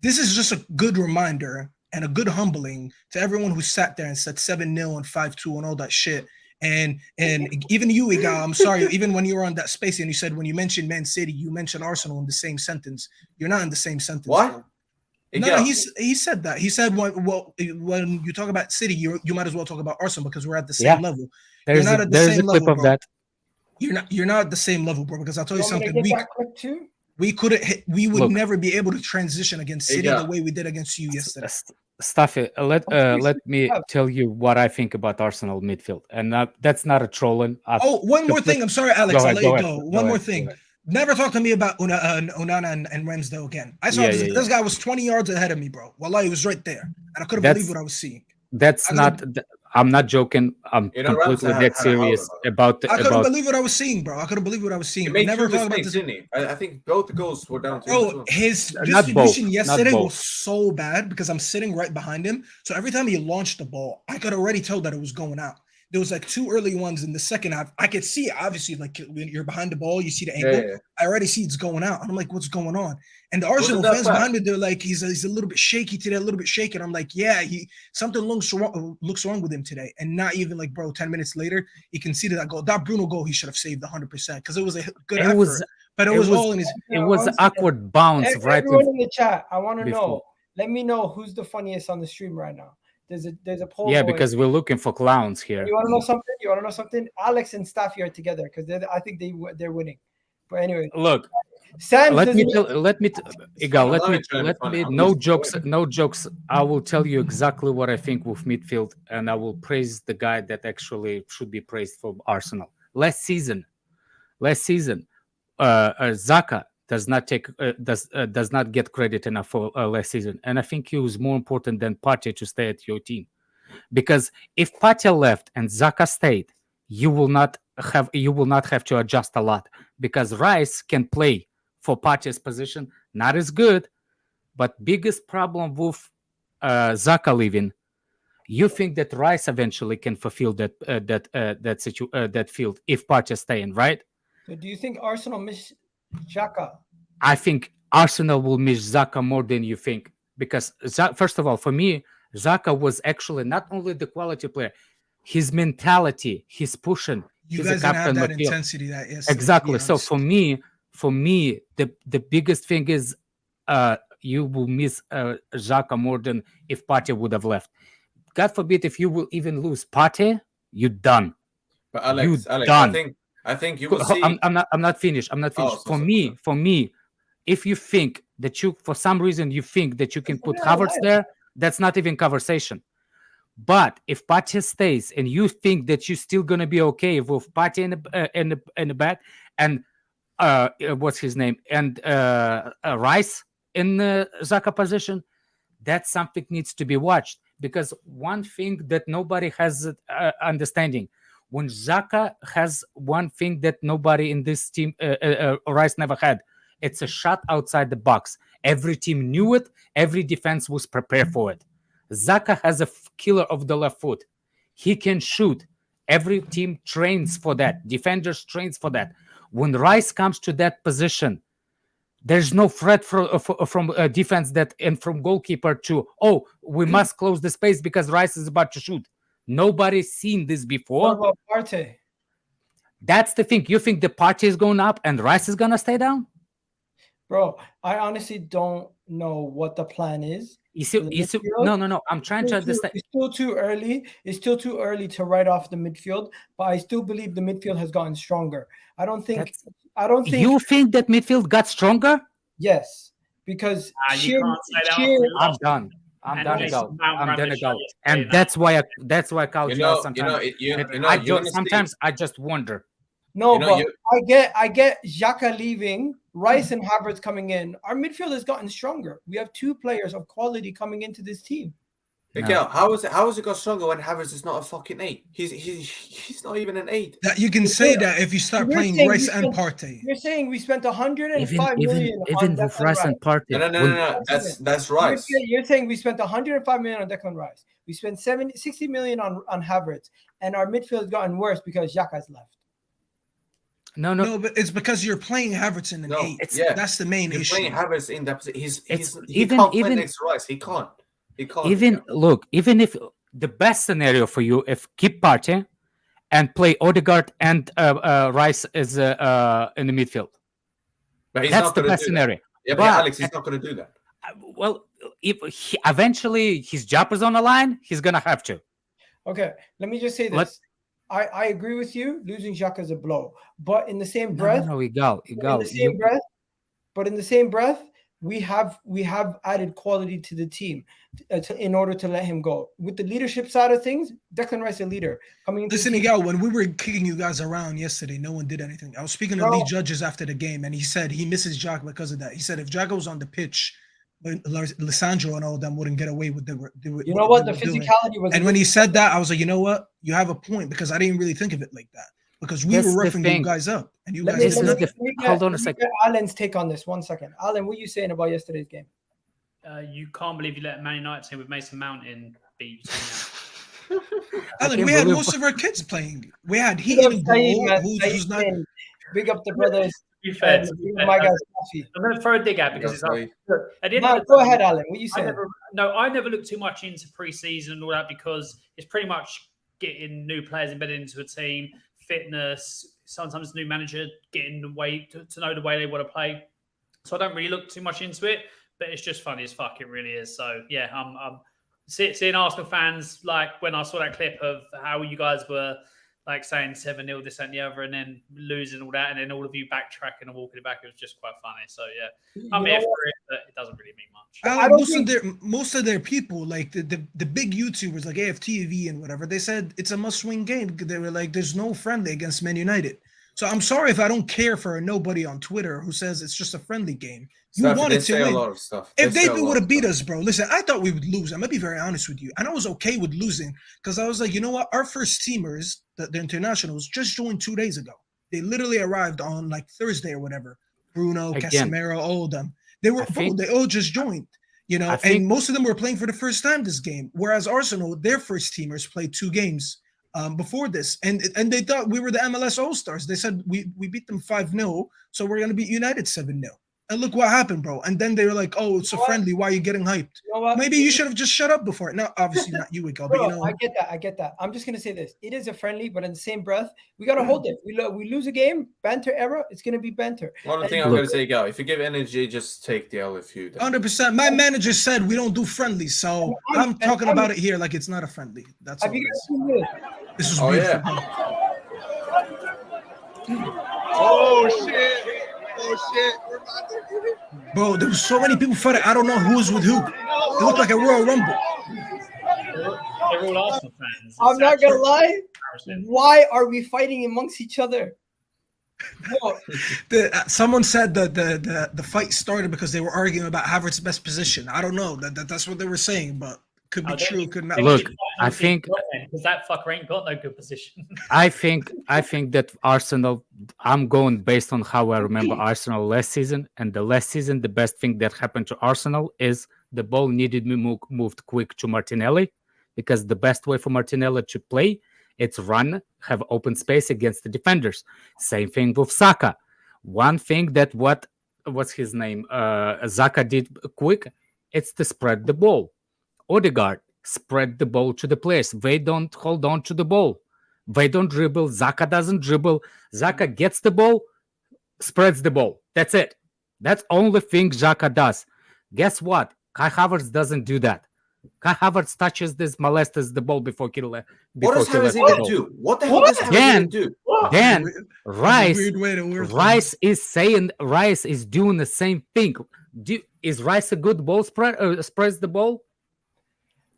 this is just a good reminder and a good humbling to everyone who sat there and said 7-0 and 5-2 and all that shit. And even you, Igal, I'm sorry, even when you were on that space and you said when you mentioned Man City, you mentioned Arsenal in the same sentence. You're not in the same sentence. What? No, he said that. He said when you talk about City, you might as well talk about Arsenal because we're at the same level. There's a clip of that. You're not at the same level, bro. Because I'll tell you something. We would never be able to transition against City the way we did against you yesterday. Staffy, let me tell you what I think about Arsenal midfield, and that's not a trolling. One more thing. I'm sorry, Alex. I'll let you go. One more thing. Never talk to me about Onana and Ramsdale again. I saw this guy was 20 yards ahead of me, bro. Wallah, he was right there, and I couldn't believe what I was seeing. I'm not joking. I'm completely dead serious about. I couldn't believe what I was seeing, bro. I couldn't believe what I was seeing. He made never talk about this, didn't he? I think both the goals were down to him. Bro, his distribution yesterday was so bad because I'm sitting right behind him. So every time he launched the ball, I could already tell that it was going out. There was like 2 early ones in the second half. I could see it, obviously, like when you're behind the ball, you see the angle. Yeah. I already see it's going out. And I'm like, what's going on? And the Arsenal fans behind me, they're like, he's a little bit shaky today, a little bit shaky. And I'm like, yeah, something looks wrong with him today. And not even like, bro, 10 minutes later, he conceded that goal. That Bruno goal, he should have saved 100% because it was a good effort. But it was all in his. It was an awkward bounce, right? Everyone in the chat, I want to know. Let me know who's the funniest on the stream right now. There's a poll. Yeah, because we're looking for clowns here. You want to know something? Alex and Staffy are together because I think they're winning. But anyway, look. Sam, no jokes. I will tell you exactly what I think with midfield, and I will praise the guy that actually should be praised for Arsenal. Last season, Zaha does not get credit enough for last season, and I think he was more important than Partey to stay at your team, because if Partey left and Zaha stayed, you will not have to adjust a lot because Rice can play for Partey's position, not as good, but biggest problem with Zaha leaving. You think that Rice eventually can fulfill that field if Partey staying, right? So do you think Arsenal miss Xhaka? I think Arsenal will miss Zaha more than you think because first of all, for me, Zaha was actually not only the quality player, his mentality, his pushing. You guys didn't have that intensity that yesterday. Exactly. So for me, the biggest thing is you will miss Zaha more than if Partey would have left. God forbid if you will even lose Partey, you're done. But Alex, done. I think you will see. I'm not finished. For me, if you think that for some reason you think that you can put Havertz there, that's not even conversation. But if Partey stays and you think that you're still gonna be okay with Partey in the back and what's his name and Rice in the Zaha position, that's something needs to be watched because one thing that nobody has understanding. When Zaha has one thing that nobody in this team, Rice never had, it's a shot outside the box. Every team knew it. Every defense was prepared for it. Zaha has a killer of the left foot. He can shoot. Every team trains for that. Defenders trains for that. When Rice comes to that position, there's no threat from defense and from goalkeeper to, we must close the space because Rice is about to shoot. Nobody's seen this What before. about Partey? That's the thing. You think the party is going up and Rice is gonna stay down? Bro, I honestly don't know what the plan is. No. I'm trying to understand. It's still too early. It's still too early to write off the midfield, but I still believe the midfield has gotten stronger. I don't think. You think that midfield got stronger? Yes, because you can't say that. I'm done. I'm done to go. I'm done to go. And that's why I call sometimes I just wonder. No, but I get Xhaka leaving, Rice and Havertz coming in. Our midfield has gotten stronger. We have 2 players of quality coming into this team. Miguel, how has it got stronger when Havertz is not a fucking 8? He's not even an 8. That you can say that if you start playing Rice and Partey. You're saying we spent 105 million even with Rice and Partey. No. That's Rice. You're saying we spent 105 million on Declan Rice. We spent 60 million on Havertz, and our midfield has gotten worse because Xhaka's left. No, but it's because you're playing Havertz in an 8. That's the main issue. Playing Havertz in that position. He can't play next to Rice. He can't. Even if the best scenario for you, if keep Partey and play Odegaard and Rice is in the midfield. But that's the best scenario. Yeah, but Alex, he's not going to do that. Well, if eventually his job is on the line, he's going to have to. Okay, let me just say this. I agree with you. Losing Xhaka is a blow, but in the same breath, But in the same breath, we have added quality to the team in order to let him go. With the leadership side of things, Declan Rice a leader. Listen, Miguel, when we were kicking you guys around yesterday, no one did anything. I was speaking to Lee Judges after the game, and he said he misses Xhaka because of that. He said if Xhaka was on the pitch, Lissandro and all of them wouldn't get away with the physicality was. And when he said that, I was like, you know what? You have a point, because I didn't really think of it like that. Because we were roughing you guys up, and you guys. Hold on a second. Alan's take on this. 1 second, Alan. What are you saying about yesterday's game? You can't believe you let Man United team with Mason Mount in beat. Alan, we had most of our kids playing. We had who's not. Big up the brothers. My guys, I'm going to throw a dig out because it's like. Go ahead, Alan. What are you saying? I never looked too much into pre-season and all that because it's pretty much getting new players embedded into a team, fitness, sometimes new manager getting the way to know the way they want to play. So I don't really look too much into it, but it's just funny as fuck. It really is. So yeah, I'm seeing Arsenal fans, like when I saw that clip of how you guys were like saying 7-0, this and the other, and then losing all that, and then all of you backtracking and walking it back. It was just quite funny. So yeah, I'm here for it, but it doesn't really mean much. Most of their people, like the big YouTubers like AFTV and whatever, they said it's a must-win game. They were like, there's no friendly against Man United. So I'm sorry if I don't care for nobody on Twitter who says it's just a friendly game. You wanted to win. A lot of stuff. If they would have beat us, bro, listen, I thought we would lose. I'm going to be very honest with you. And I was okay with losing because I was like, you know what? Our first teamers, the internationals, just joined 2 days ago. They literally arrived on like Thursday or whatever. Bruno, Casemiro, all of them. They all just joined, you know, and most of them were playing for the first time this game. Whereas Arsenal, their first teamers played 2 games before this, and they thought we were the MLS All-Stars. They said we beat them 5-0, so we're gonna beat United 7-0. And look what happened, bro. And then they were like, "Oh, it's a friendly. Why are you getting hyped? Maybe you should have just shut up before it." Now, obviously not you, Miguel, but you know. I get that. I'm just gonna say this: it is a friendly, but in the same breath, we gotta hold it. We lose a game, banter era. It's gonna be banter. One thing I'm gonna say, Gal, if you give energy, just take the L if you. 100%. My manager said we don't do friendlies, so I'm talking about it here like it's not a friendly. That's all. This is beautiful. Oh shit! Bro, there was so many people fighting. I don't know who's with who. It looked like a Royal Rumble. They're all Arsenal fans. I'm not gonna lie. Why are we fighting amongst each other? Someone said that the fight started because they were arguing about Havertz's best position. I don't know. That's what they were saying, but could be true, could not. Look, I think because that fucker ain't got no good position. I think that Arsenal. I'm going based on how I remember Arsenal last season, and the last season, the best thing that happened to Arsenal is the ball needed to be moved quick to Martinelli, because the best way for Martinelli to play, it's run, have open space against the defenders. Same thing with Saka. One thing that what's his name? Zaka did quick, it's to spread the ball. Odegaard, spread the ball to the players. They don't hold on to the ball. They don't dribble. Zaha doesn't dribble. Zaha gets the ball, spreads the ball. That's it. That's only thing Zaha does. Guess what? Kai Havertz doesn't do that. Kai Havertz touches this, molests the ball before he What does Havertz even do? What the hell does Havertz even do? Then Rice is doing the same thing. Is Rice a good ball spread? Spreads the ball?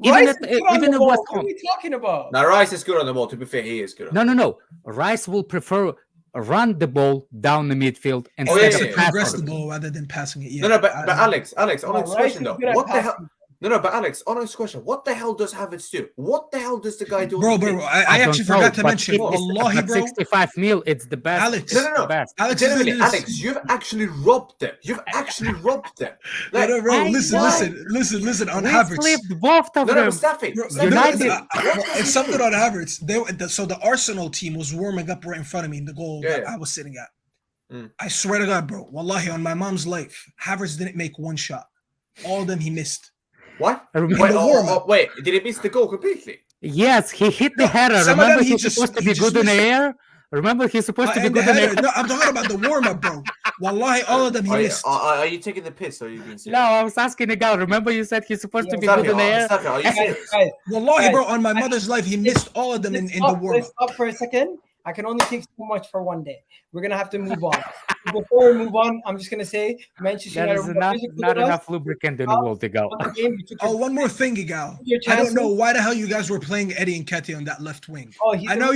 Even West what Ham. are we talking about? Now Rice is good on the ball. To be fair, he is good. No. Rice will prefer run the ball down the midfield and progress the ball rather than passing it. Yeah. No, but Alex, honest question though. What the hell? No, but Alex, honest question. What the hell does Havertz do? What the hell does the guy do? Bro, I actually forgot to mention. Wallahi, bro. 65 mil, it's the best. Alex, no. Best. Alex, you've actually robbed them. Like, bro, listen. On Havertz, both of them. But stop it. It's something on Havertz. So the Arsenal team was warming up right in front of me in the goal that I was sitting at. I swear to God, bro. Wallahi, on my mom's life, Havertz didn't make one shot. All of them he missed. What? Wait, did he miss the goal completely? Yes, he hit the header. Remember, he's supposed to be good in the air. Remember, he's supposed to be good in the air. No, I'm talking about the warm-up, bro. Wallahi, all of them he missed. Are you taking the piss or are you being serious? No, I was asking a guy. Remember, you said he's supposed to be good in the air. Are you serious? Wallahi, bro, on my mother's life, he missed all of them in the warm-up. Let's stop for a second. I can only take so much for one day. We're gonna have to move on. Before we move on, I'm just gonna say, Manchester United. That is not enough lubricant in the world to go. One more thing, Igal. I don't know why the hell you guys were playing Eddie Nketiah on that left wing. I know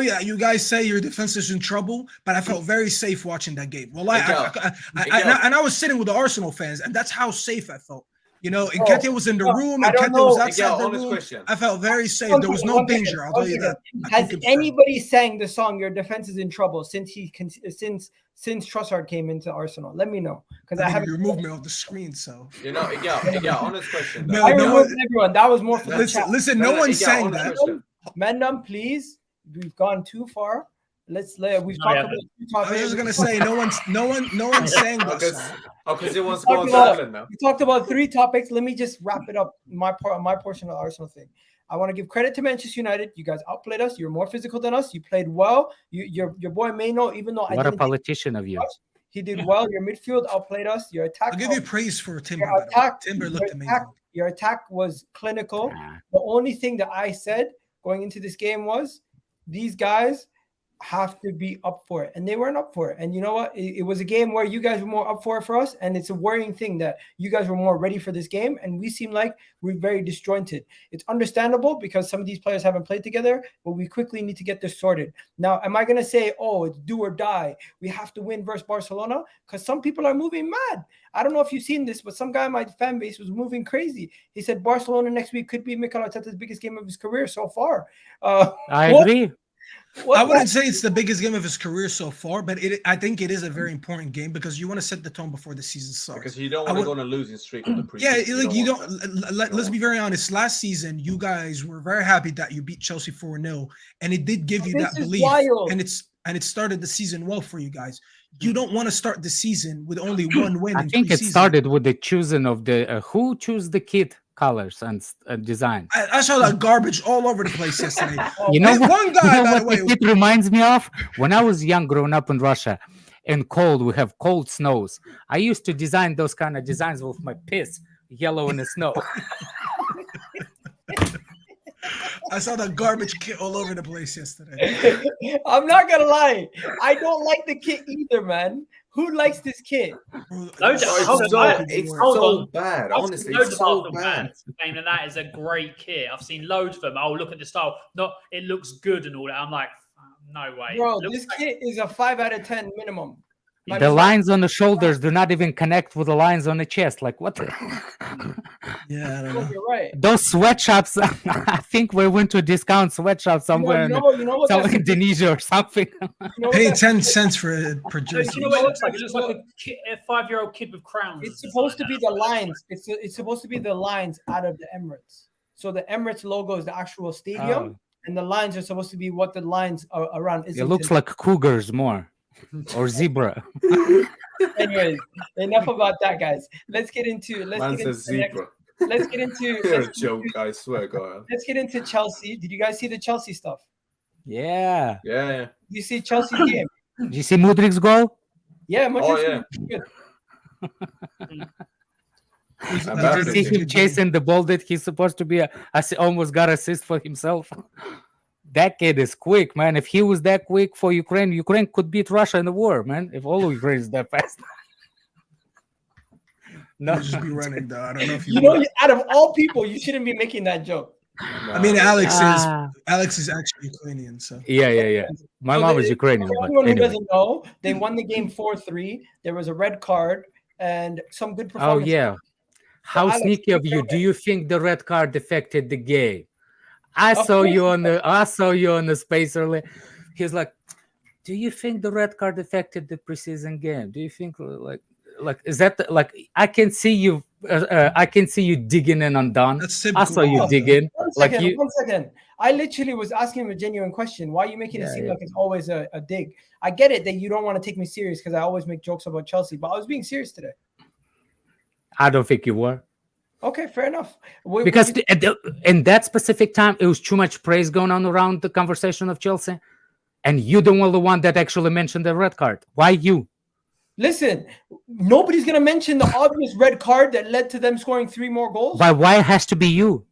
you guys say your defense is in trouble, but I felt very safe watching that game. Well, I was sitting with the Arsenal fans, and that's how safe I felt. You know, Nketiah was in the room, and Nketiah was outside the room. I felt very safe. There was no danger. I'll tell you that. Has anybody sang the song "Your Defense is in Trouble" since Trossard came into Arsenal? Let me know, because I haven't. You removed me off the screen, so honest question. I removed everyone. That was more for the chat. Listen, no one sang that. Mendam, please. We've gone too far. We've talked about. I was just gonna say, no one sang that. Because it was going silent now. We talked about 3 topics. Let me just wrap it up. My portion of the Arsenal thing. I want to give credit to Manchester United. You guys outplayed us. You're more physical than us. You played well. Your boy Maino, even though what a politician of you. He did well. Your midfield outplayed us. Your attack. I'll give you praise for Timber. Timber looked amazing. Your attack was clinical. The only thing that I said going into this game was these guys have to be up for it, and they weren't up for it. And you know what, it was a game where you guys were more up for it for us, and it's a worrying thing that you guys were more ready for this game, and we seem like we're very disjointed. It's understandable because some of these players haven't played together, but we quickly need to get this sorted. Now, am I going to say, it's do or die, we have to win versus Barcelona? Because some people are moving mad. I don't know if you've seen this, but some guy in my fan base was moving crazy. He said Barcelona next week could be Mikel Arteta's biggest game of his career so far. I agree. I wouldn't say it's the biggest game of his career so far, but I think it is a very important game because you want to set the tone before the season starts. Because you don't want to go on a losing streak on the preseason. Yeah, you don't. Let's be very honest. Last season, you guys were very happy that you beat Chelsea 4-0, and it did give you that belief. And it started the season well for you guys. You don't want to start the season with only one win. I think it started with the choosing of the who chose the kit colors and design. I saw that garbage all over the place yesterday. You know what? One guy, by the way, it reminds me of when I was young, growing up in Russia. And cold, we have cold snows. I used to design those kind of designs with my piss, yellow in the snow. I saw that garbage kit all over the place yesterday. I'm not gonna lie, I don't like the kit either, man. Who likes this kit? It's so bad. Honestly, it's so bad. Saying that is a great kit. I've seen loads of them. Oh, look at the style. No, it looks good and all that. I'm like, no way. Bro, this kit is a 5 out of 10 minimum. The lines on the shoulders do not even connect with the lines on the chest. Like what? Yeah, I don't know. You're right. Those sweatshops. I think we went to a discount sweatshop somewhere in Indonesia or something. Pay 10 cents per jersey. You know what it looks like? It looks like a 5-year-old kid with crowns. It's supposed to be the lines. It's supposed to be the lines out of the Emirates. So the Emirates logo is the actual stadium, and the lines are supposed to be what the lines are around. It looks like cougars more. Or zebra. Anyways, enough about that, guys. Let's get into zebra. let's get into. You're a joke, I swear, God. Let's get into Chelsea. Did you guys see the Chelsea stuff? Yeah. Yeah. You see Chelsea's game? Did you see Mudrik's goal? Yeah, Oh, yeah. good. Did you see him chasing the ball that he's supposed to be almost got assist for himself? That kid is quick, man. If he was that quick for Ukraine, Ukraine could beat Russia in the war, man. If all of Ukraine is that fast. No, just be running though. I don't know if you know, out of all people, you shouldn't be making that joke. I mean, Alex is actually Ukrainian, so yeah. My mom is Ukrainian. For anyone who doesn't know, they won the game 4-3. There was a red card and some good performance. Oh yeah, how sneaky of you! Do you think the red card affected the game? I saw you on the space earlier. He's like, do you think the red card affected the preseason game? Do you think like is that like I can see you digging in on Don. I saw you digging. One second. I literally was asking him a genuine question. Why are you making it seem like it's always a dig? I get it that you don't want to take me serious because I always make jokes about Chelsea, but I was being serious today. I don't think you were. Okay, fair enough. Because in that specific time, it was too much praise going on around the conversation of Chelsea, and you the one that actually mentioned the red card. Why you? Listen, nobody's gonna mention the obvious red card that led to them scoring 3 more goals. But why it has to be you?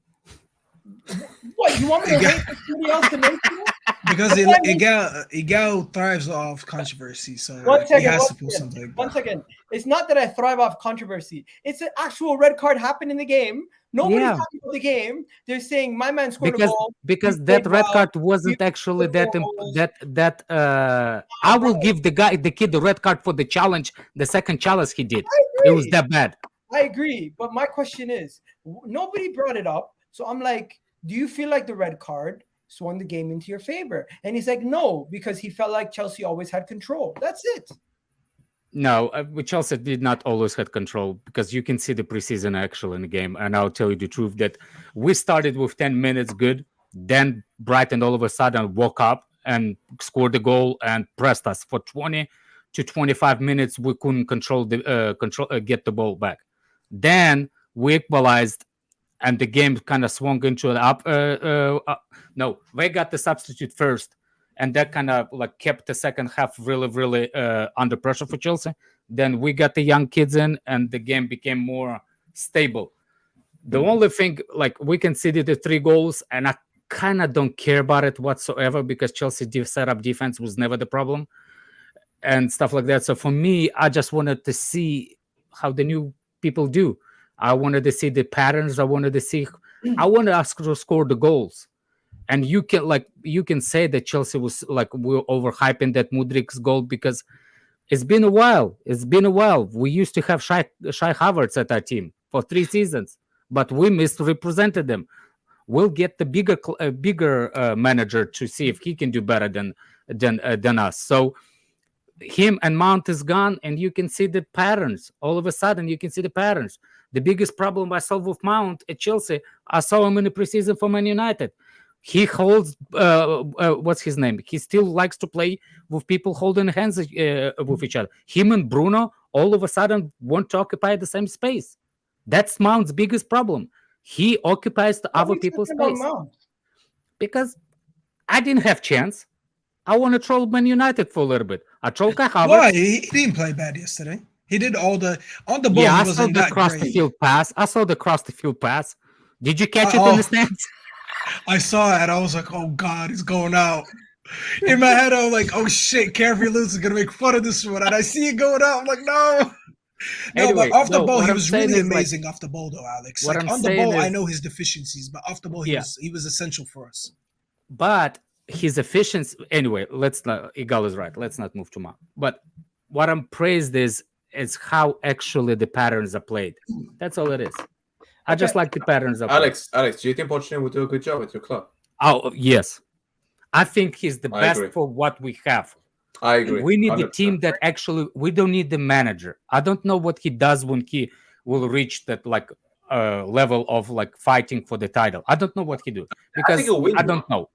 What, you want me to wait for somebody else to mention it? Because Igal thrives off controversy, so he has to pull something. One second. It's not that I thrive off controversy. It's an actual red card happened in the game. Nobody's talking about the game. They're saying my man scored a goal. Because that red card wasn't actually that. I will give the kid the red card for the challenge, the second challenge he did. It was that bad. I agree, but my question is, nobody brought it up, so I'm like, do you feel like the red card swung the game into your favor? And he's like, no, because he felt like Chelsea always had control. That's it. No, Chelsea did not always have control because you can see the preseason actually in the game. And I'll tell you the truth that we started with 10 minutes good. Then Brighton all of a sudden woke up and scored the goal and pressed us for 20 to 25 minutes. We couldn't get the ball back. Then we equalized and the game kind of swung into an up. No, they got the substitute first. And that kind of like kept the second half really under pressure for Chelsea. Then we got the young kids in, and the game became more stable. The only thing, like, we conceded the 3 goals, and I kind of don't care about it whatsoever because Chelsea setup defense was never the problem and stuff like that. So for me, I just wanted to see how the new people do. I wanted to see the patterns. I wanted us to score the goals. And you can say that Chelsea was like we're overhyping that Mudrik's goal because it's been a while. We used to have Shai Havertz at our team for 3 seasons, but we misrepresented them. We'll get the bigger manager to see if he can do better than us. So him and Mount is gone, and you can see the patterns. All of a sudden, you can see the patterns. The biggest problem I saw with Mount at Chelsea, I saw him in the preseason for Man United. He holds, what's his name? He still likes to play with people holding hands with each other. Him and Bruno all of a sudden want to occupy the same space. That's Mount's biggest problem. He occupies the other people's space. Because I didn't have chance. I want to troll Man United for a little bit. I trolled Kai Havertz. Why? He didn't play bad yesterday. He did on the ball. Yeah, I saw the cross the field pass. Did you catch it in the stands? I saw it. I was like, oh, God, he's going out. In my head, I was like, oh, shit, Carefree Lutz is going to make fun of this one. And I see it going out. I'm like, no. Anyway, but off the ball, he was really amazing off the ball, though, Alex. Like, on the ball, I know his deficiencies, but off the ball, he was essential for us. But his efficiency, anyway, Igal is right. Let's not move too much. But what I'm praised is how actually the patterns are played. That's all it is. I just like the patterns of Alex, do you think Pochettino will do a good job with your club? Oh, yes. I think he's the best for what we have. I agree. We need a team that actually, we don't need the manager. I don't know what he does when he will reach that level of like fighting for the title. I don't know what he do because I don't know.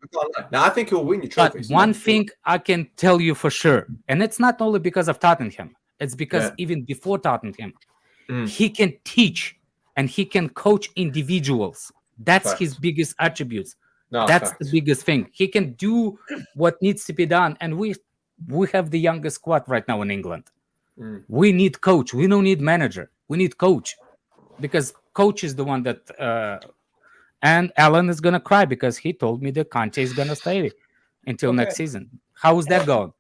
No, I think he'll win your trophies. But one thing I can tell you for sure, and it's not only because of Tottenham. It's because even before Tottenham, he can teach and he can coach individuals. That's his biggest attributes. That's the biggest thing. He can do what needs to be done, and we have the youngest squad right now in England. We need coach. We don't need manager. We need coach, because coach is the one that. And Alan is gonna cry because he told me that Conte is gonna stay until next season. How is that going?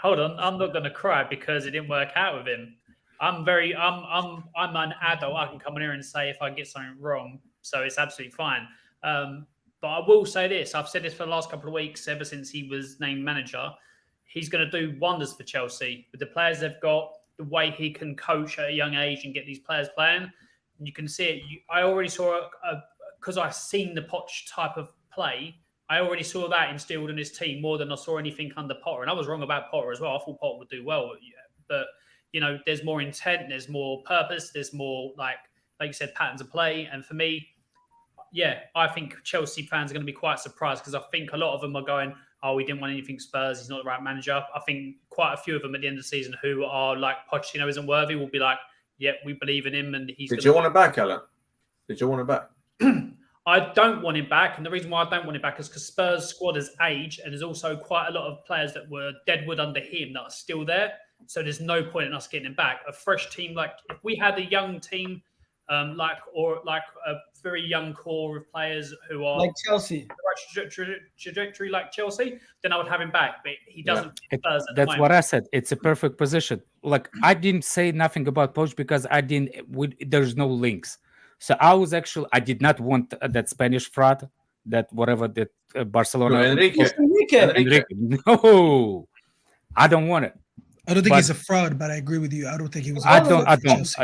Hold on, I'm not gonna cry because it didn't work out with him. I'm an adult. I can come in here and say if I get something wrong, so it's absolutely fine. But I will say this: I've said this for the last couple of weeks, ever since he was named manager. He's going to do wonders for Chelsea with the players they've got, the way he can coach at a young age and get these players playing. And you can see it. I already saw because I've seen the Poch type of play. I already saw that instilled in his team more than I saw anything under Potter. And I was wrong about Potter as well. I thought Potter would do well, but there's more intent, there's more purpose, there's more like you said, patterns of play. And for me, I think Chelsea fans are going to be quite surprised because I think a lot of them are going, "Oh, we didn't want anything Spurs. He's not the right manager." I think quite a few of them at the end of the season who are like Pochettino isn't worthy will be like, "Yeah, we believe in him." And he's. Did you want him back, Alan? Did you want him back? I don't want him back, and the reason why I don't want him back is because Spurs' squad has aged, and there's also quite a lot of players that were deadwood under him that are still there. So there's no point in us getting him back. A fresh team, like if we had a young team, like a very young core of players who are like Chelsea, trajectory like Chelsea, then I would have him back. But he doesn't. That's what I said. It's a perfect position. Like I didn't say nothing about Poch because there's no links. So I did not want that Spanish fraud, that whatever that Barcelona. No, Enrique. No, I don't want it. I don't think he's a fraud, but I agree with you. I don't think he was. I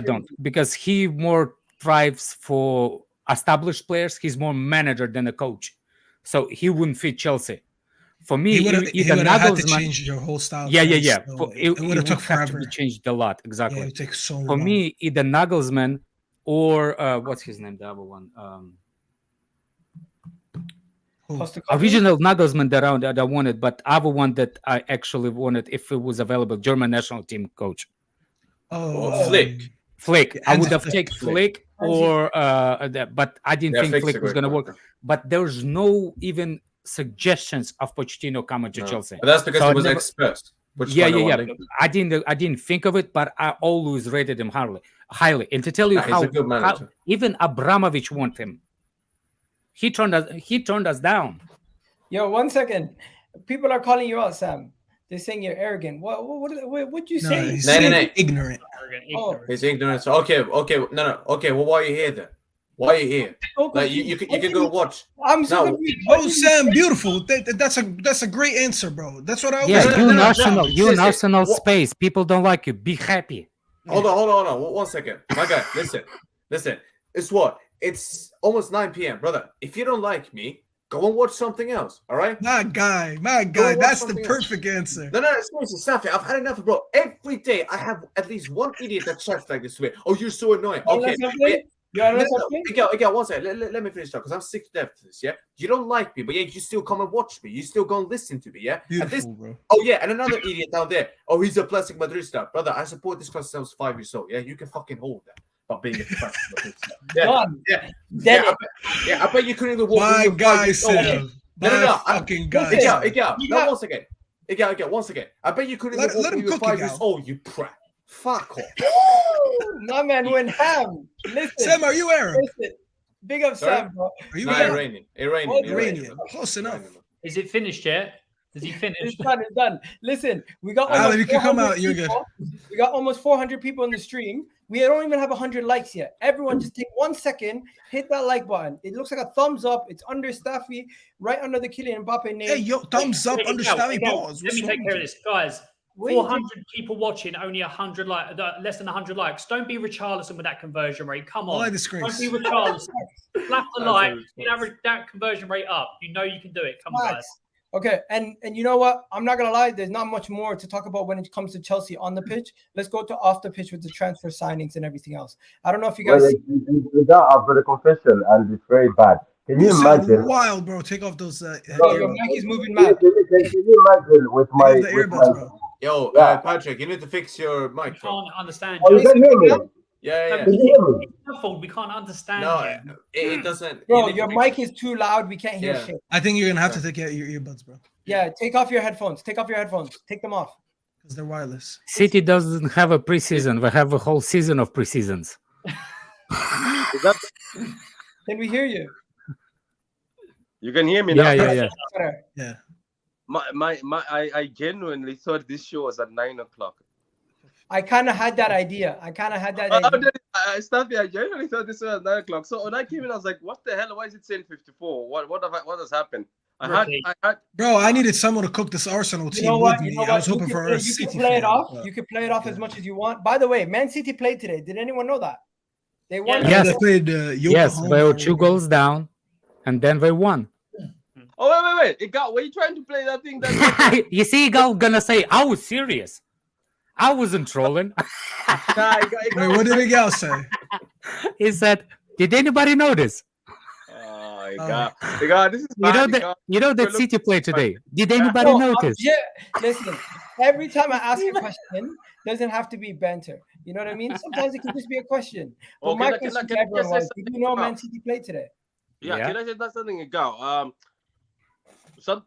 don't, because he more thrives for established players. He's more manager than a coach, so he wouldn't fit Chelsea. For me, he would have had to change your whole style. Yeah. So it would have took forever. Changed a lot, exactly. Yeah, it takes so long. For me, either Nagelsmann or what's his name, the other one. Original Nagelsmann that I wanted, but other one that I actually wanted if it was available, German national team coach. Flick. I would have taken Flick or but I didn't think Flick was going to work. But there's no even suggestions of Pochettino coming to Chelsea. But that's because he was ex-Spurs. Yeah. I didn't think of it, but I always rated him highly. And to tell you how even Abramovich wanted him. He turned us down. Yo, 1 second. People are calling you out, Sam. They're saying you're arrogant. What'd you say? He's ignorant. He's ignorant. So, okay. No. Okay, well, why are you here then? Why are you here? Like you can go watch. I'm so confused. Oh, Sam, beautiful. That's a great answer, bro. That's what I was. Yeah, you in Arsenal space. People don't like you. Be happy. Hold on. 1 second. My guy, listen. It's what? It's almost 9 p.m., brother. If you don't like me, go and watch something else, all right? My guy. That's the perfect answer. No, seriously, Safi, I've had enough, bro. Every day I have at least one idiot that chats like this to me. Oh, you're so annoying. Okay. Miguel, 1 second. Let me finish up because I'm sick to death of this, yeah? You don't like me, but yeah, you still come and watch me. You still go and listen to me, yeah? Beautiful, bro. Oh, yeah, and another idiot down there. Oh, he's a plastic Madrid star. Brother, I support this class since I was 5 years old, yeah? You can fucking hold that. About being a plastic Madrid star. Yeah, I bet you couldn't even walk. My guy, Sam. No. Fucking guy. No, 1 second. Again, 1 second. I bet you couldn't even walk when you were 5 years old, you prat. Fuck off. My man went ham. Listen, Sam, are you Arab? Listen. Big up, Sam, bro. Are you Iranian? Close enough. Is it finished yet? Is he finished? It's done. Listen, we got Alan, you can come out. You're good. We got almost 400 people in the stream. We don't even have 100 likes yet. Everyone just take 1 second, hit that like button. It looks like a thumbs up. It's under Staffy, right under the Kylian Mbappe name. Hey, yo, thumbs up under Staffy balls. Let me take care of this, guys. 400 people watching, only 100 less than 100 likes. Don't be Richarlison with that conversion rate. Come on. Don't be Richarlison. Slap the like. Average that conversion rate up. You know you can do it. Come on, guys. Okay, and you know what? I'm not gonna lie. There's not much more to talk about when it comes to Chelsea on the pitch. Let's go to off the pitch with the transfer signings and everything else. I don't know if you guys. I've got a confession, and it's very bad. Can you imagine? Wild, bro. Take off those. Your mic is moving mad. Can you imagine with my earbuds, bro? Yo, Patrick, you need to fix your mic. I can't understand. Oh, you can hear me? Yeah. Muffled. We can't understand No, you. it doesn't. Bro, your mic is too loud. We can't hear Yeah. shit. I think you're gonna have to take out your earbuds, bro, Yeah, take off your headphones. Take them off. because they're wireless. City doesn't have a preseason. We have a whole season of preseasons. Can we hear you? You can hear me now. Yeah. Yeah. I genuinely thought this show was at 9 o'clock. I kind of had that idea. I Stuffy, I genuinely thought this was at 9 o'clock. So when I came in, I was like, "What the hell? Why is it saying 54? What has happened?" Bro, I needed someone to cook this Arsenal team with me. I was hoping for a City You can play it fan, off. but- You can play it off as much as you want. By the way, Man City played today. Did anyone know that? They won. Yes. They played Yes, they were 2 goals down, and then they won. Oh wait! Were you trying to play that thing? You see, Gal gonna say I was serious. I wasn't trolling. Wait, what did Miguel say? He said, "Did anybody notice?" Oh my God, this is bad. You know that City played today. Did anybody notice? Listen, every time I ask a question, doesn't have to be banter. You know what I mean? Sometimes it can just be a question. But my question to everyone was, did you know Man City played today? Yeah, can I say that something ago?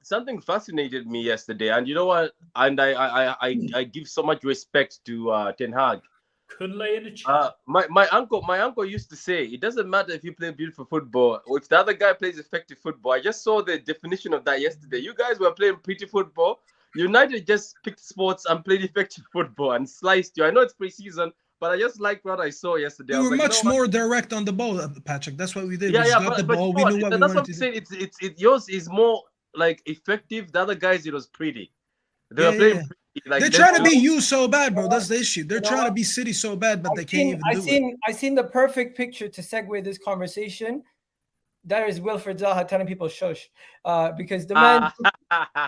Something fascinated me yesterday, and you know what? And I give so much respect to Ten Hag. Couldn't lay in the chat. My uncle used to say, it doesn't matter if you play beautiful football or if the other guy plays effective football. I just saw the definition of that yesterday. You guys were playing pretty football. United just picked sports and played effective football and sliced you. I know it's preseason, but I just liked what I saw yesterday. We were much more direct on the ball, Patrick. That's what we did. We got the ball. We knew what we wanted to do. It's yours is more like effective. The other guys, it was pretty. They were playing pretty. Like, they're trying to be you so bad, bro. That's the issue. They're trying to be City so bad, but they can't even do it. I seen the perfect picture to segue this conversation. There is Wilfried Zaha telling people shush, because the man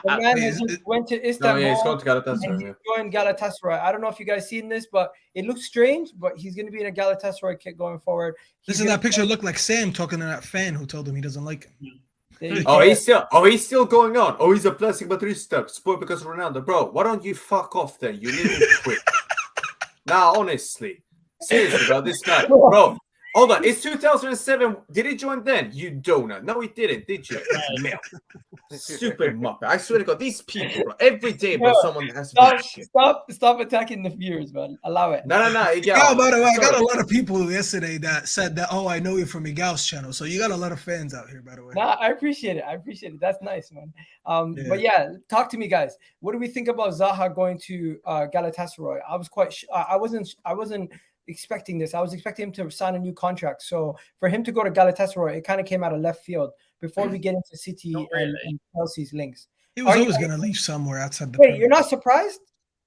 has just went to Istanbul. No, yeah, he's going to Galatasaray. And he's joined Galatasaray. I don't know if you guys seen this, but it looks strange. But he's going to be in a Galatasaray kit going forward. Listen, that picture looked like Sam talking to that fan who told him he doesn't like him. He's still going on. Oh, he's a plastic Madridista, spoiled because of Ronaldo. Bro, why don't you fuck off then? You little prick. Now, honestly, seriously, bro, this guy, bro. Hold on, it's 2007. Did he join then? You donut. No, he didn't, did you? Milk. Stupid muppet. I swear to God, these people, bro, every day, bro, someone has to do shit. Stop attacking the viewers, man. Allow it. No. Yeah, by the way, I got a lot of people yesterday that said that, oh, I know you from Miguel's channel. So you got a lot of fans out here, by the way. Nah, I appreciate it. That's nice, man. But yeah, talk to me, guys. What do we think about Zaha going to Galatasaray? I was I wasn't expecting this. I was expecting him to sign a new contract. So for him to go to Galatasaray, it kind of came out of left field before we get into City and Chelsea's links. He was always going to leave somewhere outside the Wait, you're not surprised?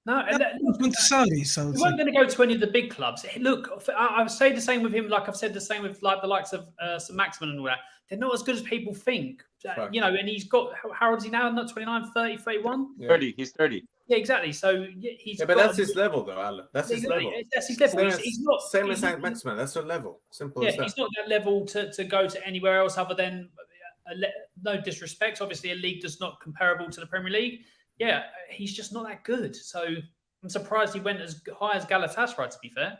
No, he went to Saudi, so he wasn't going to go to any of the big clubs. Look, I would say the same with him. Like I've said the same with like the likes of Saint-Maximin and all that. They're not as good as people think. You know, and he's got, how old is he now? Not 29, 30, 31? 30. He's 30. Yeah, exactly. So he's. Yeah, but that's his level, though, Alan. That's his level. That's his level. He's not same as Saint-Maximin. That's a level. Simple as that. He's not that level to go to anywhere else other than. No disrespect. Obviously, a league that's not comparable to the Premier League. Yeah, he's just not that good. So I'm surprised he went as high as Galatasaray. To be fair.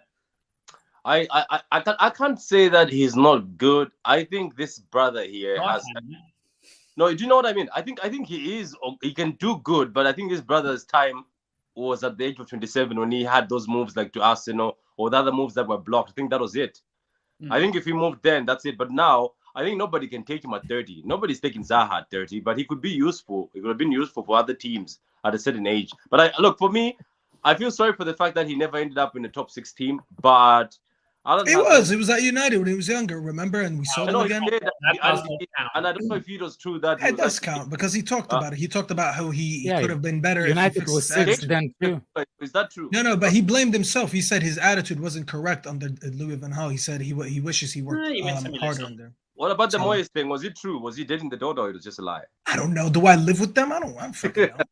I can't say that he's not good. I think this brother here has. No, do you know what I mean? I think he can do good, but I think his brother's time was at the age of 27 when he had those moves like to Arsenal or the other moves that were blocked. I think that was it. I think if he moved then, that's it. But now, I think nobody can take him at 30. Nobody's taking Zaha at 30, but he could be useful. He could have been useful for other teams at a certain age. But look, for me, I feel sorry for the fact that he never ended up in the top 6 team, but He was at United when he was younger, remember? And we saw him again. And I don't know if it was true that it does count because he talked about it. He talked about how he could have been better. United was 6 then too. Is that true? No, but he blamed himself. He said his attitude wasn't correct under Louis van Gaal. He said he wishes he worked harder in there. What about the Moyes thing? Was it true? Was he dating the Dodo or it was just a lie? I don't know. Do I live with them? I'm freaking know.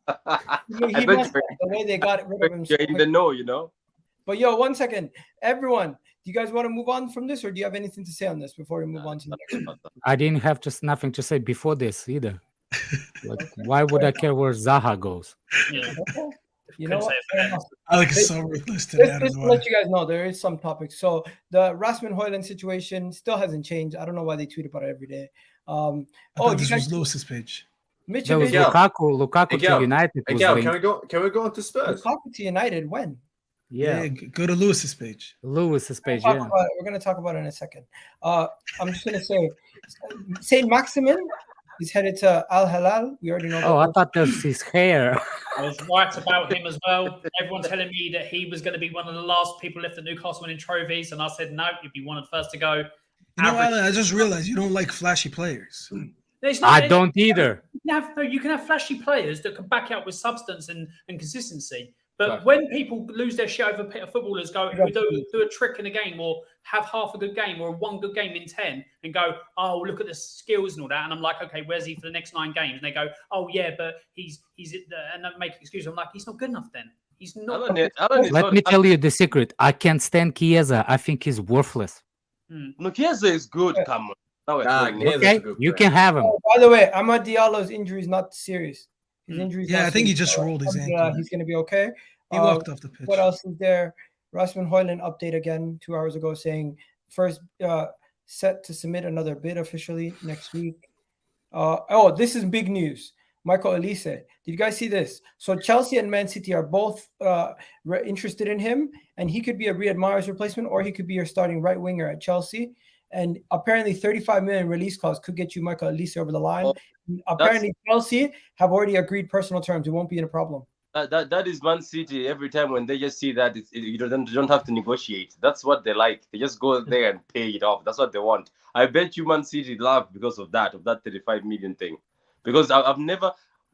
The way they got rid of him. You're in the know, you know. But yo, 1 second. Everyone, do you guys want to move on from this or do you have anything to say on this before we move on to the next one? I didn't have just nothing to say before this either. Like, why would I care where Zaha goes? Yeah. You know what? Alex is so ruthless today. Just to let you guys know, there is some topics. So the Rasmus Højlund situation still hasn't changed. I don't know why they tweet about it every day. This was Lewis's page. That was Lukaku to United. Can we go on to Spurs? Lukaku to United when? Yeah, go to Lewis's page. Lewis's page. We're going to talk about it in a second. I'm just going to say, Saint-Maximin is headed to Al-Ahli. We already know. Oh, I thought that was his hair. I was right about him as well. Everyone telling me that he was going to be one of the last people left at Newcastle winning trophies, and I said no, you'd be one of the first to go. You know, Alan, I just realized you don't like flashy players. I don't either. You can have flashy players that can back out with substance and consistency. But when people lose their shit over footballers, do a trick in a game or have half a good game or one good game in 10 and go, oh, look at the skills and all that. And I'm like, okay, where's he for the next 9 games? And they go, oh, yeah, but he's and I make an excuse. I'm like, he's not good enough then. He's not. Let me tell you the secret. I can't stand Chiesa. I think he's worthless. No, Chiesa is good. Come on. Okay, you can have him. By the way, Amad Diallo's injury is not serious. His injury. Yeah, I think he just rolled his ankle. He's going to be okay. He walked off the pitch. What else is there? Rasmus Højlund update again 2 hours ago saying first set to submit another bid officially next week. This is big news. Michael Olise. Did you guys see this? So Chelsea and Man City are both interested in him, and he could be a Riyad Mahrez replacement, or he could be your starting right winger at Chelsea. And apparently 35 million release clause could get you Michael Olise over the line. Apparently Chelsea have already agreed personal terms. It won't be a problem. That is Man City. Every time when they just see that, you don't have to negotiate. That's what they like. They just go there and pay it off. That's what they want. I bet you Man City laugh because of that 35 million thing. Because I've never,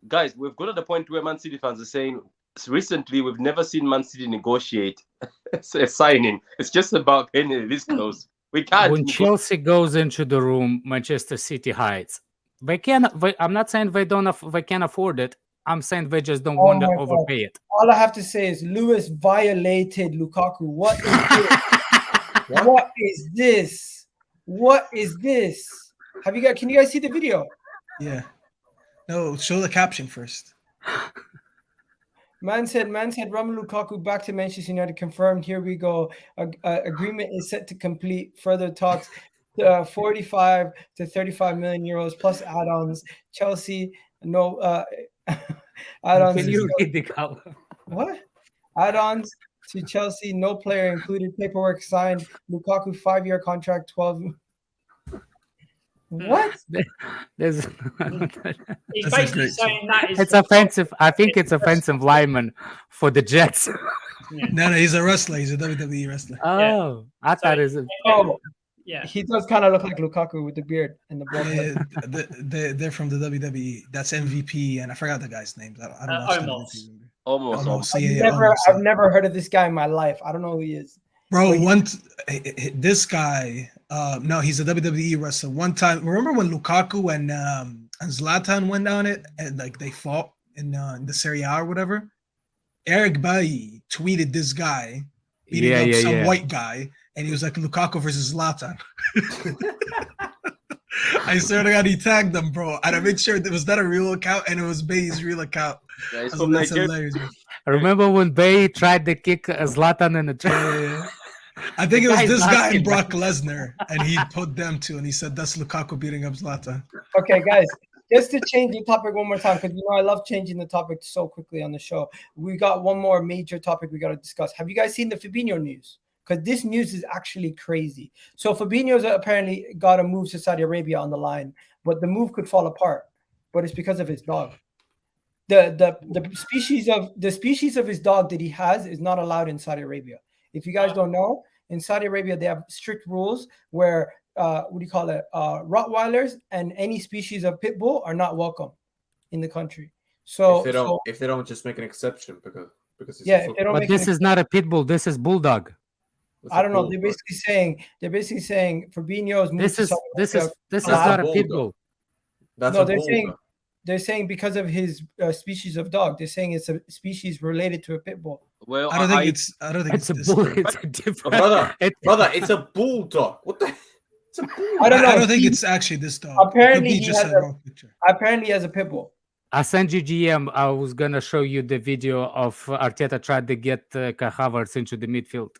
guys, we've got to the point where Man City fans are saying, recently we've never seen Man City negotiate a signing. It's just about paying this close. We can't. When Chelsea goes into the room, Manchester City hides. I'm not saying they can't afford it. I'm saying they just don't want to overpay it. All I have to say is Lewis violated Lukaku. What is this? What is this? What is this? Can you guys see the video? Yeah. No, show the caption first. Man said Romelu Lukaku back to Manchester United confirmed. Here we go. Agreement is set to complete. Further talks. 45 to 35 million euros plus add-ons. Chelsea, no add-ons. Can you read the color? What? Add-ons to Chelsea, no player included. Paperwork signed. Lukaku 5-year contract, 12. What? He's basically saying that is. It's offensive. I think it's offensive lineman for the Jets. Yeah. No, he's a wrestler. He's a WWE wrestler. Oh, yeah. I thought it was. Yeah, he does kind of look like Lukaku with the beard and the bald head. They're from the WWE. That's MVP, and I forgot the guy's name. I don't know. Almost. I've never heard of this guy in my life. I don't know who he is. Bro, this guy, no, he's a WWE wrestler. One time, remember when Lukaku and Zlatan went down it and like they fought in the Serie A or whatever? Eric Bailly tweeted this guy beating up some white guy, and he was like Lukaku versus Zlatan. I swear to God, he tagged them, bro. And I made sure that was not a real account, and it was Bailly's real account. Yeah, that's hilarious. I remember when Bailly tried to kick Zlatan in the train. I think it was this guy and Brock Lesnar, and he put them two, and he said that's Lukaku beating up Zlatan. Okay, guys, just to change the topic one more time, because I love changing the topic so quickly on the show. We got one more major topic we got to discuss. Have you guys seen the Fabinho news? Because this news is actually crazy. So Fabinho's apparently got a move to Saudi Arabia on the line, but the move could fall apart. But it's because of his dog. The species of his dog that he has is not allowed in Saudi Arabia. If you guys don't know, in Saudi Arabia they have strict rules where Rottweilers and any species of pit bull are not welcome in the country. So if they don't just make an exception because it's but this is not a pit bull. This is bulldog. I don't know. They're basically saying Fabinho's this is not a pit bull. They're saying because of his species of dog. They're saying it's a species related to a pit bull. Well, I don't think it's a bull. It's a different brother. It's a bulldog. What the? It's a bulldog. I don't know. I don't think it's actually this dog. Apparently, he has a pit bull. I sent you GM. I was gonna show you the video of Arteta tried to get Havertz into the midfield.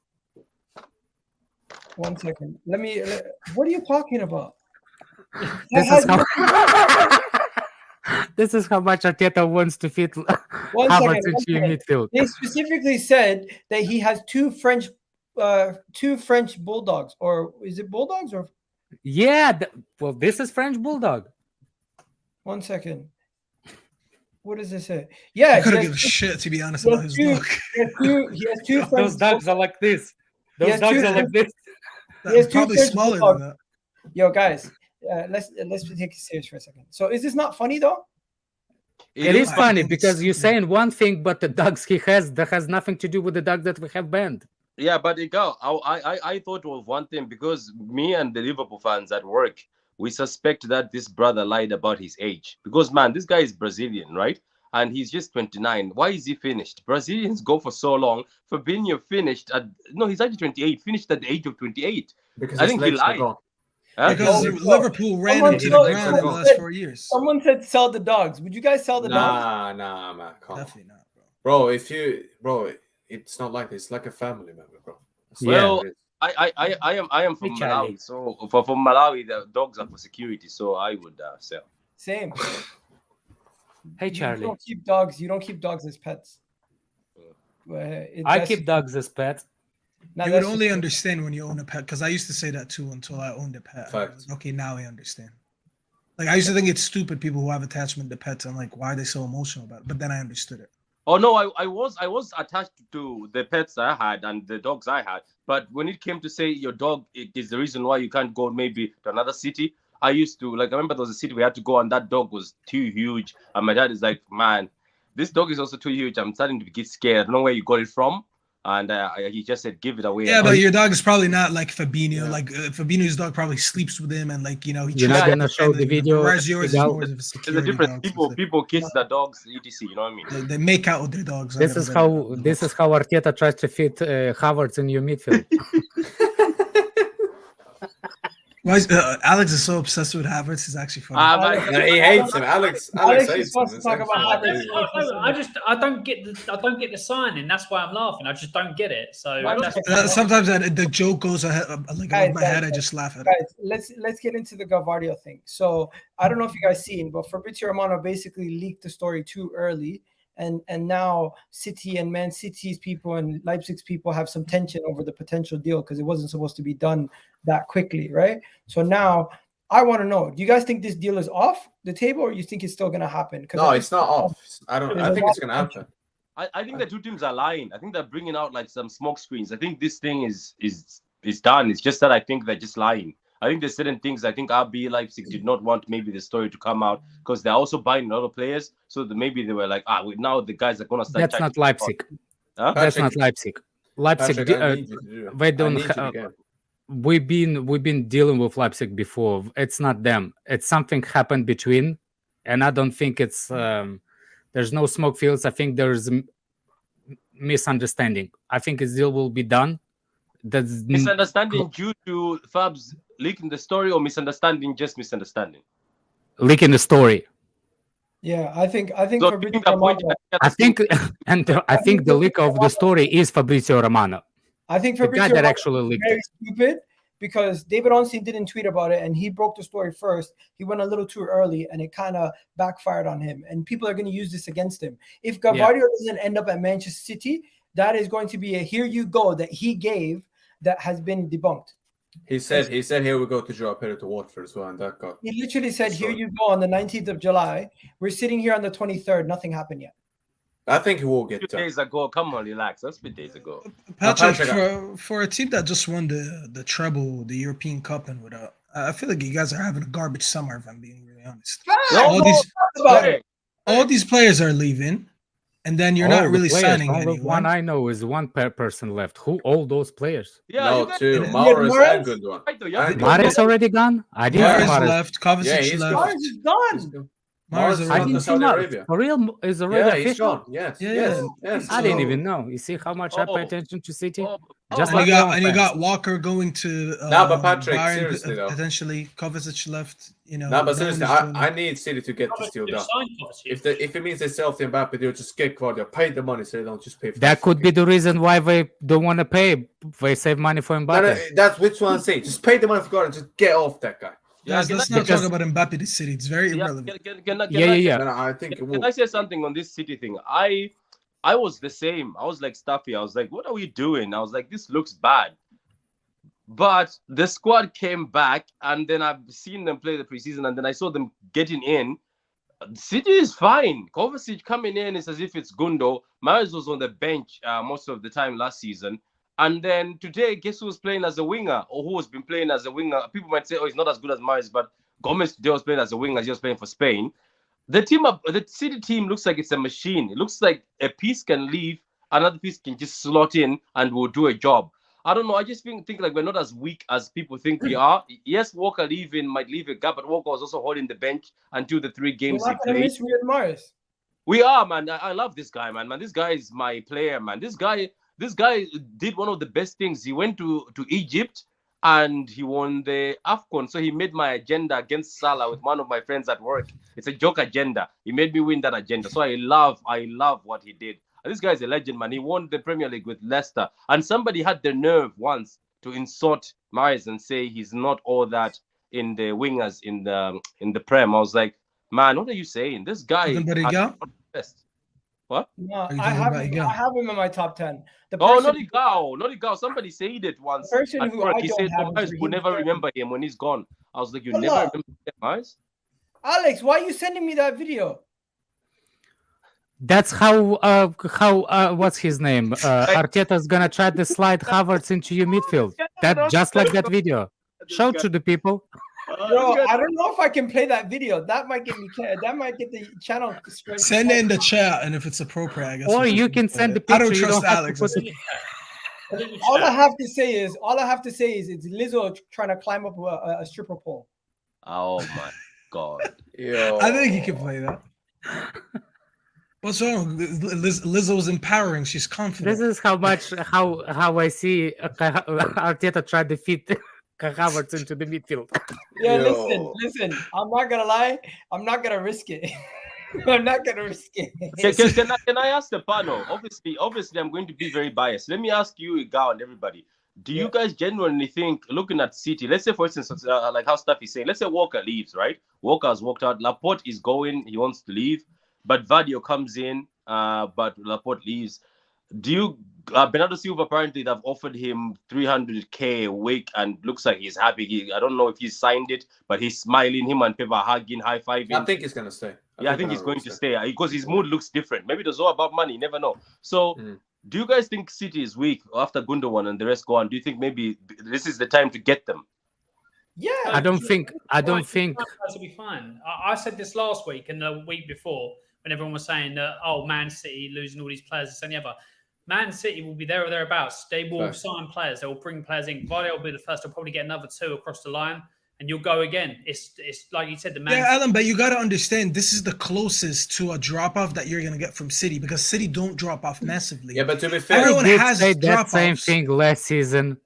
1 second. What are you talking about? This is how much Arteta wants to fit Havertz into your midfield. They specifically said that he has two French bulldogs, or is it bulldogs or? Yeah, well, this is French bulldog. 1 second. What does this say? Yeah, I couldn't give a shit, to be honest, about his dog. He has two French Those dogs are like this. Those dogs are like this. He has two Probably French smaller bulldogs. than that. Yo, guys, let's take it serious for a second. So, is this not funny though? It is funny because you're saying one thing, but the dogs he has that has nothing to do with the dog that we have banned. Yeah, but I thought of one thing, because me and the Liverpool fans at work, we suspect that this brother lied about his age. Because, man, this guy is Brazilian, right? And he's just 29. Why is he finished? Brazilians go for so long. Fabinho finished at... No, he's actually 28. Finished at the age of 28. Because I think he lied. Because Liverpool ran into the ground in the last 4 years. Someone said sell the dogs. Would you guys sell the dogs? Nah, man. Definitely not, bro. It's not like this. It's like a family member, bro. Well, I am from Malawi, so from Malawi the dogs are for security, so I would sell. Same. Hey, Charlie. You don't keep dogs as pets. I keep dogs as pets. You would only understand when you own a pet, because I used to say that too until I owned a pet. Okay, now I understand. Like, I used to think it's stupid people who have attachment to pets, and like, why are they so emotional about it? But then I understood it. Oh no, I was attached to the pets I had and the dogs I had. But when it came to say your dog is the reason why you can't go maybe to another city, I used to, like, I remember there was a city we had to go and that dog was too huge. And my dad is like, man, this dog is also too huge. I'm starting to get scared. I don't know where you got it from. And he just said, give it away. Yeah, but your dog is probably not like Fabinho. Yeah. Like Fabinho's dog probably sleeps with him, and like, you know, you're not gonna show the video. Whereas yours is more of a There's a security difference. dog. People kiss the dogs, etc. You know what I mean? They make out with their dogs. This is how Arteta tries to fit Havertz in your midfield. Why Alex is so obsessed with Havertz? Is actually funny. No, he hates him. Alex hates him. I don't get the signing. That's why I'm laughing. I just don't get it. So sometimes the joke goes ahead, like above my head. I just laugh at it. Guys, let's get into the Gvardiol thing. So I don't know if you guys seen, but Fabrizio Romano basically leaked the story too early. And now City and Man City's people and Leipzig's people have some tension over the potential deal because it wasn't supposed to be done that quickly, right? So now I want to know, do you guys think this deal is off the table, or you think it's still going to happen? No, it's not off. I think it's going to happen. I think the two teams are lying. I think they're bringing out like some smoke screens. I think this thing is done. It's just that I think they're just lying. I think there's certain things I think RB Leipzig did not want maybe the story to come out because they're also buying other players. So that maybe they were like, now the guys are going to start. That's not Leipzig. Huh? That's not Leipzig. Leipzig, they don't. We've been dealing with Leipzig before. It's not them. It's something happened between, and I don't think it's. There's no smoke fields. I think there's misunderstanding. I think this deal will be done. That's misunderstanding due to Fab's leaking the story, or misunderstanding, just misunderstanding? Leaking the story. Yeah, I think. So I think the leak of the story is Fabrizio Romano. I think Fabrizio Romano actually leaked very stupid because David Ornstein didn't tweet about it and he broke the story first. He went a little too early and it kind of backfired on him. And people are going to use this against him. If Gvardiol doesn't end up at Manchester City, that is going to be a here you go that he gave that has been debunked. He said here we go to Joao Pedro to Watford as well, and that got. He literally said, "Here you go" on the 19th of July. We're sitting here on the 23rd. Nothing happened yet. I think he will get done. 2 days ago. Come on, relax. That's 3 days ago. Patrick, for a team that just won the treble, the European Cup, and without, I feel like you guys are having a garbage summer. If I'm being really honest, all these players are leaving. And then you're not really signing anyone. One I know is one person left. Who? All those players? Yeah, two. Mahrez and good one. Mahrez already gone? I didn't. Mahrez left. Kovacic left. Mahrez is gone. Mahrez I is didn't in see Saudi Mahrez. Arabia. For real, is already Yeah, he's official. gone. Yes, Yeah, yes, yeah. yes. I didn't even know. You see how much I pay Oh. attention to City? Oh, Just And like you my got own and you got fans. Walker going to Nah, but Patrick, Bayern, seriously though. potentially Kovacic left. You know, No, but no seriously, one is doing I it. need City to get this deal done. If If it means they sell to Mbappe, they'll just get Gvardiol, pay the money so they don't just pay for That could be the reason why they don't want to pay. They save money for Mbappe. No, that's which one I'm saying. Just pay the money for Gvardiol, just get off that guy. Guys, let's not talk about Mbappe to City. It's very irrelevant. No, I think it will. Can I say something on this City thing? I was the same. I was like Stuffy. I was like, what are we doing? I was like, this looks bad. But the squad came back, and then I've seen them play the preseason, and then I saw them getting in. City is fine. Kovacic coming in is as if it's Gundo. Mahrez was on the bench most of the time last season. And then today, guess who was playing as a winger, or who has been playing as a winger? People might say, oh, he's not as good as Mahrez, but Gomez today was playing as a winger as he was playing for Spain. The City team looks like it's a machine. It looks like a piece can leave, another piece can just slot in and will do a job. I don't know. I just think like we're not as weak as people think we are. Yes, Walker might leave a gap, but Walker was also holding the bench until the 3 games he played. Miss Riyad Mahrez. We are, man. I love this guy, man. This guy is my player, man. This guy did one of the best things. He went to Egypt and he won the AFCON. So he made my agenda against Salah with one of my friends at work. It's a joke agenda. He made me win that agenda. So I love what he did. This guy's a legend, man. He won the Premier League with Leicester. And somebody had the nerve once to insult Mahrez and say he's not all that in the wingers in the Prem. I was like, man, what are you saying? This guy best. What? No, I have him in my top 10. Not Igao. Somebody said it once. The person who I he don't said have Mahrez will never remember him when he's gone. I was like, you never remember Mahrez? Alex, why are you sending me that video? That's how what's his name? Arteta's gonna try to slide Havertz into your midfield. That just like that video. Show to the people. Bro, I don't know if I can play that video. That might get me. That might get the channel. Send it in the chat, and if it's appropriate, I guess. Or you can send the picture. I don't trust Alex. All I have to say is, it's Lizzo trying to climb up a stripper pole. Oh my god! I think he can play that. What's wrong? Lizzo's empowering. She's confident. This is how I see Arteta try to fit Havertz into the midfield. Yeah, listen. I'm not gonna lie. I'm not gonna risk it. I'm not gonna risk it. Can I ask the panel? Obviously, I'm going to be very biased. Let me ask you, Igao, and everybody. Do you guys genuinely think, looking at City, let's say, for instance, like how Stuff is saying, let's say Walker leaves, right? Walker has walked out. Laporte is going. He wants to leave. But Gvardiol comes in, but Laporte leaves. Do you, Bernardo Silva, apparently they've offered him 300k a week and looks like he's happy. I don't know if he signed it, but he's smiling, him and Pepper hugging, high-fiving. I think he's going to stay. I think he's going to stay because his mood looks different. Maybe there's all about money, you never know. So do you guys think City is weak after Gundogan and the rest go on? Do you think maybe this is the time to get them? Yeah, I don't think. That'll be fine. I said this last week and the week before when everyone was saying that, oh, Man City losing all these players, this and the other. Man City will be there or thereabouts. They will sign players. They will bring players in. Gvardiol will be the first. They'll probably get another 2 across the line, and you'll go again. It's like you said, the Man. Yeah, Alan, but you got to understand, this is the closest to a drop off that you're gonna get from City because City don't drop off massively. Yeah, but to be fair, everyone has that same thing last season.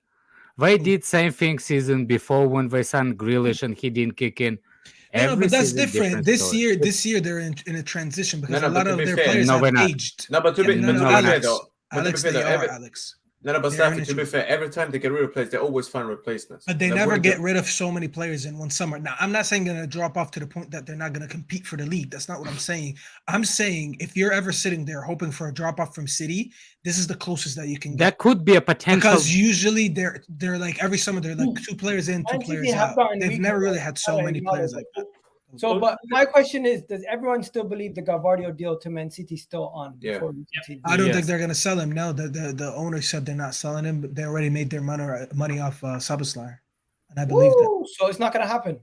They did same thing season before when they signed Grealish and he didn't kick in. No, but that's different. This year they're in a transition because a lot of their players have aged. No, but to be fair though, Alex, they are Alex. No, but Staffy, to be fair, every time they get replaced, they always find replacements. But they never get rid of so many players in one summer. Now, I'm not saying they're going to drop off to the point that they're not going to compete for the league. That's not what I'm saying. I'm saying if you're ever sitting there hoping for a drop off from City, this is the closest that you can get. That could be a potential. Because usually they're like every summer they're like 2 players in, 2 players out. They've never really had so many players like that. So, but my question is, does everyone still believe the Gvardiol deal to Man City still on? Yeah. I don't think they're going to sell him. No, the owner said they're not selling him, but they already made their money off Szoboszlai. And I believe that. So it's not going to happen.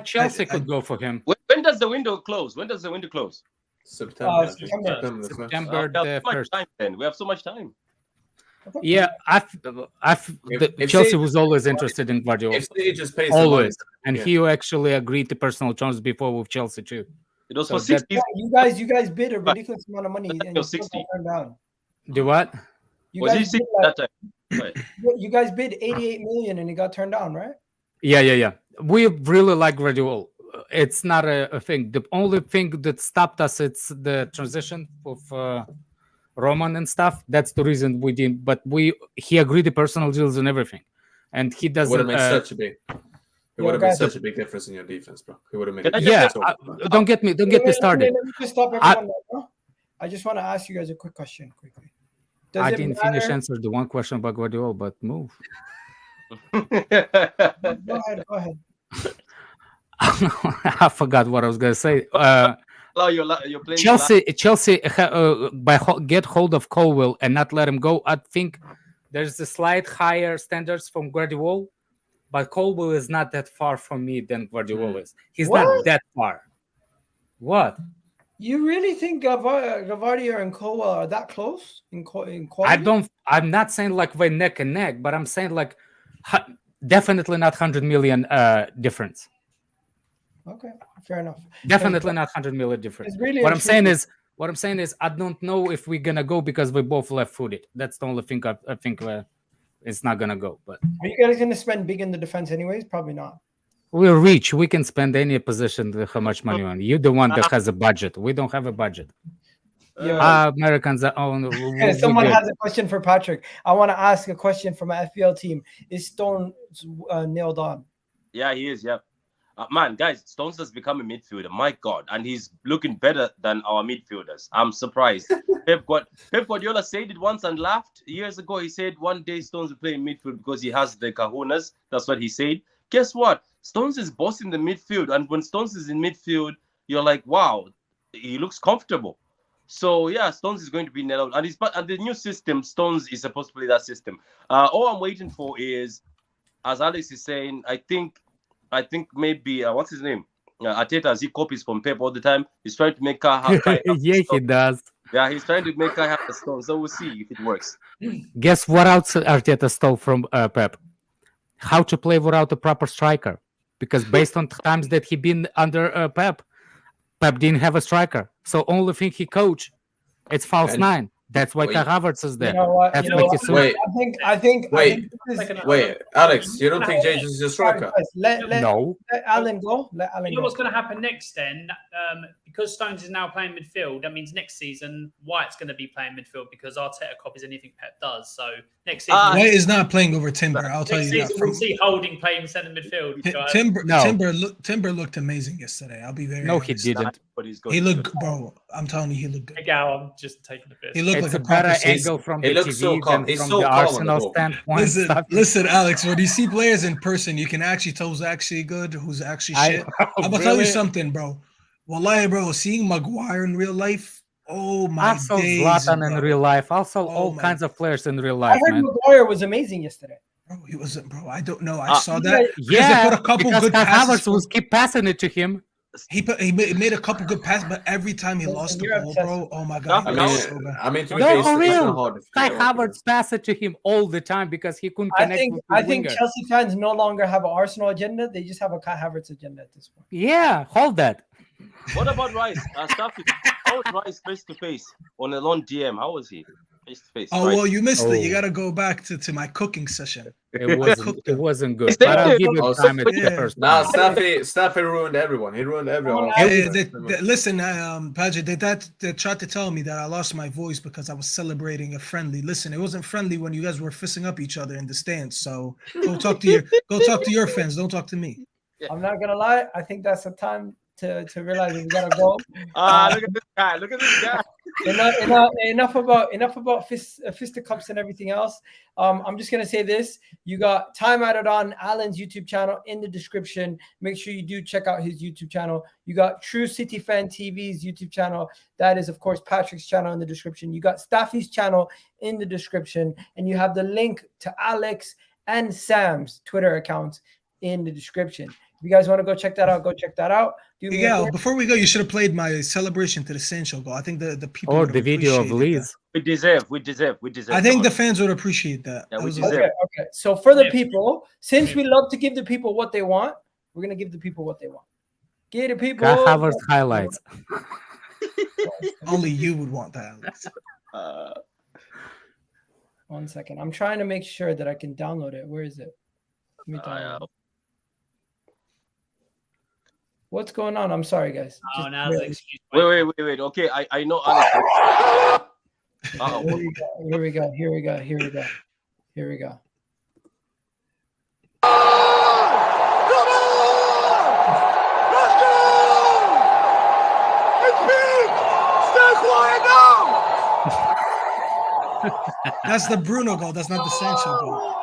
Chelsea could go for him. When does the window close? September. September the 1st. We have so much time then. We have so much time. Yeah, Chelsea was always interested in Gvardiol. If they just pays always, the money, and he actually agreed to personal terms before with Chelsea too. It was So for 60. You guys bid a ridiculous amount of money and you still 60. got turned down. Do what? You Was he guys 60 bid that time? you guys bid 88 million and it got turned down, right? Yeah. We really like Gvardiol. It's not a thing. The only thing that stopped us, it's the transition of Roman and stuff. That's the reason we didn't. But he agreed the personal deals and everything, and he doesn't. It would have made such a big. It would have made such a big difference in your defense, bro. It would have made. Don't get me started. Let me just stop everyone. I just want to ask you guys a quick question, quickly. I didn't finish answering the one question about Gvardiol, but move. Go ahead. I forgot what I was gonna say. You're playing Chelsea get hold of Colwill and not let him go. I think there's a slight higher standards from Gvardiol, but Colwill is not that far from me than Gvardiol is. He's not that far. What? You really think Gvardiol and Colwill are that close in quality? I'm not saying like we're neck and neck, but I'm saying like definitely not 100 million difference. Okay, fair enough. Definitely not 100 million difference. Really what I'm saying is I don't know if we're gonna go because we both left-footed. That's the only thing I think it's not gonna go. But are you guys gonna spend big in the defense anyways? Probably not. We're rich. We can spend any position with how much money on. You're the one that has a budget. We don't have a budget. Americans are own. Someone has a question for Patrick. I want to ask a question from my FPL team. Is Stones nailed on? Yeah, he is. Yeah. Man, guys, Stones has become a midfielder. My God. And he's looking better than our midfielders. I'm surprised. Pep Guardiola said it once and laughed. Years ago, he said one day Stones will play in midfield because he has the kahunas. That's what he said. Guess what? Stones is bossing the midfield. And when Stones is in midfield, you're like, wow, he looks comfortable. So, yeah, Stones is going to be nailed. And the new system, Stones is supposed to play that system. All I'm waiting for is, as Alex is saying, I think maybe what's his name? Arteta, as he copies from Pep all the time. He's trying to make Kai have yeah, he does. Yeah, he's trying to make Kai have the stone. So we'll see if it works. Guess what else Arteta stole from Pep? How to play without a proper striker. Because based on times that he been under Pep didn't have a striker. So only thing he coached, it's false nine. That's why Kai Havertz is there. You know what? I think. Wait, Alex, you don't think Jesus is a striker? Let Allan go. You know what's going to happen next then? Because Stones is now playing midfield, that means next season White's going to be playing midfield because Arteta copies anything Pep does. So next season, White is not playing over Timber. I'll tell you that. We'll see Holding playing centre midfield. Timber looked amazing yesterday. I'll be very honest. He didn't. He looked, bro. I'm telling you, he looked good. I'm just taking the piss. He looked it's like a better angle from the TV than from the Arsenal standpoint. Listen, Alex. When you see players in person, you can actually tell who's actually good, who's actually shit. I'm gonna tell you something, bro. Wallahi, bro, seeing Maguire in real life, oh my also days, Zlatan bro. in real life, also all kinds of players in real life. I heard Maguire was amazing yesterday. Bro, he wasn't, bro. I don't know. I saw that. Yeah, put a couple because good passes. Havertz was keep passing it to him. He made a couple good passes, but every time he lost the ball, bro, oh my god. I mean, for real. Kai Havertz passed it to him all the time because he couldn't connect. I think Chelsea fans no longer have an Arsenal agenda; they just have a Kai Havertz agenda at this point. Yeah, hold that. What about Rice? How was Rice face to face on a long DM? How was he face to face? Oh, well, you missed it. You got to go back to my cooking session. It wasn't good. But I'll give it time at the first. Nah, Staffy ruined everyone. He ruined everyone. Listen, Patrick, they tried to tell me that I lost my voice because I was celebrating a friendly. Listen, it wasn't friendly when you guys were fisting up each other in the stands. So go talk to your fans. Don't talk to me. I'm not gonna lie. I think that's the time to realize we gotta go. Look at this guy. Look at this guy. Enough about fisticuffs and everything else. I'm just gonna say this. You got time added on Allan's YouTube channel in the description. Make sure you do check out his YouTube channel. You got True City Fan TV's YouTube channel. That is, of course, Patrick's channel in the description. You got Staffy's channel in the description, and you have the link to Alex and Sam's Twitter accounts in the description. If you guys want to go check that out, go check that out. Do me a Miguel, favor. before we go, you should have played my celebration to the Sancho goal. I think the people Or would the have video of appreciated Leeds. that. We deserve. I think the fans would appreciate that. Yeah, That we was deserve. Okay, okay. So for the people, since we love to give the people what they want, we're gonna give the people what they want. Give the people. Kai Havertz highlights. Only you would want that, Alex. 1 second. I'm trying to make sure that I can download it. Where is it? Let me download it. What's going on? I'm sorry, guys. Oh, now the excuse. Wait. Okay, I know Alex. Here we go. Here we go. Here we go. Here we go. That's the Bruno goal. That's not the Sancho goal.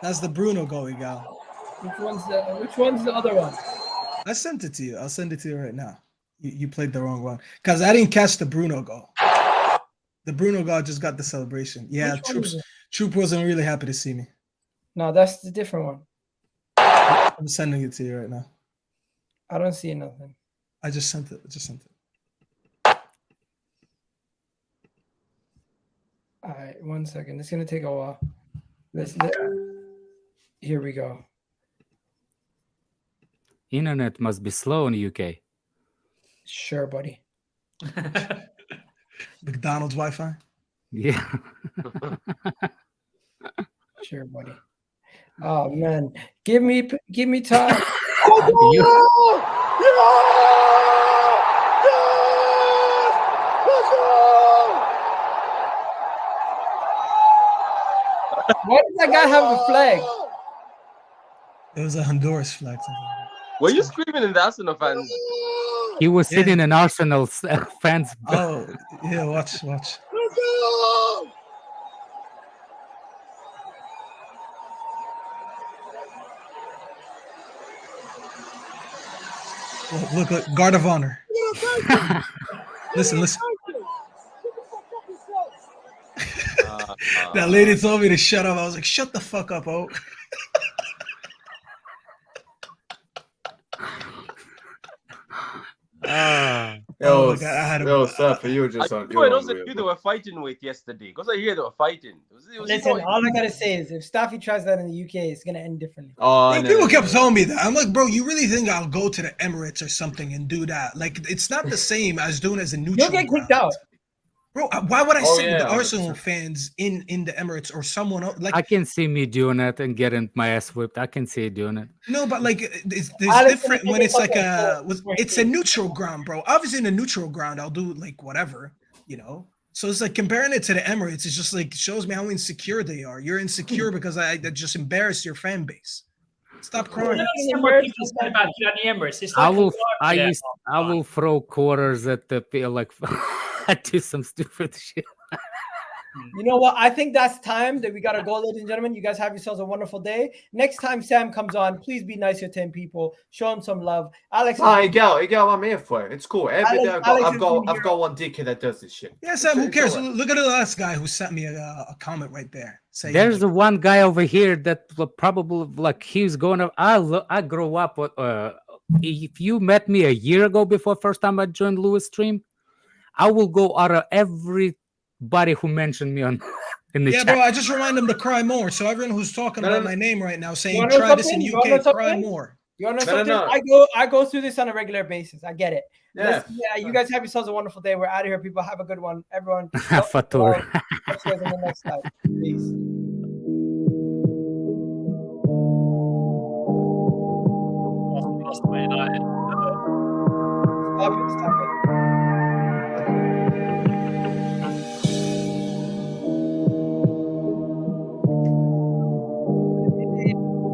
That's the Bruno goal, Miguel. Which one's the other one? I sent it to you. I'll send it to you right now. You played the wrong one because I didn't catch the Bruno goal. The Bruno goal just got the celebration. Yeah, Troop wasn't really happy to see me. No, that's the different one. I'm sending it to you right now. I don't see nothing. I just sent it. All right, 1 second. It's gonna take a while. Here we go. Internet must be slow in the UK. Sure, buddy. McDonald's Wi-Fi. Yeah. Sure, buddy. Oh man, give me time. Why does that guy have a flag? It was a Honduras flag. Were you screaming in the Arsenal fans? He was sitting in Arsenal fans. Oh, yeah, watch. Look, guard of honor. Listen. That lady told me to shut up. I was like, shut the fuck up, oh. Yo, Surfer, you were just on. It wasn't you they were fighting with yesterday. Because I hear they were fighting. Listen, all I gotta say is if Staffy tries that in the UK, it's gonna end differently. People kept telling me that. I'm like, bro, you really think I'll go to the Emirates or something and do that? Like, it's not the same as doing as a neutral. You'll get kicked out. Bro, why would I sit with the Arsenal fans in the Emirates or someone else? Like, I can see me doing it and getting my ass whipped. I can see doing it. No, but like, it's different when it's like it's a neutral ground, bro. Obviously, in a neutral ground, I'll do like whatever, you know. So it's like comparing it to the Emirates. It's just like shows me how insecure they are. You're insecure because I just embarrassed your fan base. Stop crying. I will throw quarters at the like. I do some stupid shit. You know what? I think that's time that we gotta go, ladies and gentlemen. You guys have yourselves a wonderful day. Next time Sam comes on, please be nicer to him, people. Show him some love. Alex, I'm here for it. It's cool. Every day I've got one dickhead that does this shit. Yeah, Sam. Who cares? Look at the last guy who sent me a comment right there. There's the one guy over here that probably like he's going to. I grew up with. If you met me a year ago before first time I joined Lewis stream, I will go out of everybody who mentioned me on in the chat. Yeah, bro, I just remind them to cry more. So everyone who's talking about my name right now saying try this in UK, cry more. You know something? I go through this on a regular basis. I get it. Yeah, you guys have yourselves a wonderful day. We're out of here, people. Have a good one. Everyone. Fatur. Let's see you in the next slide. Peace. Stop it.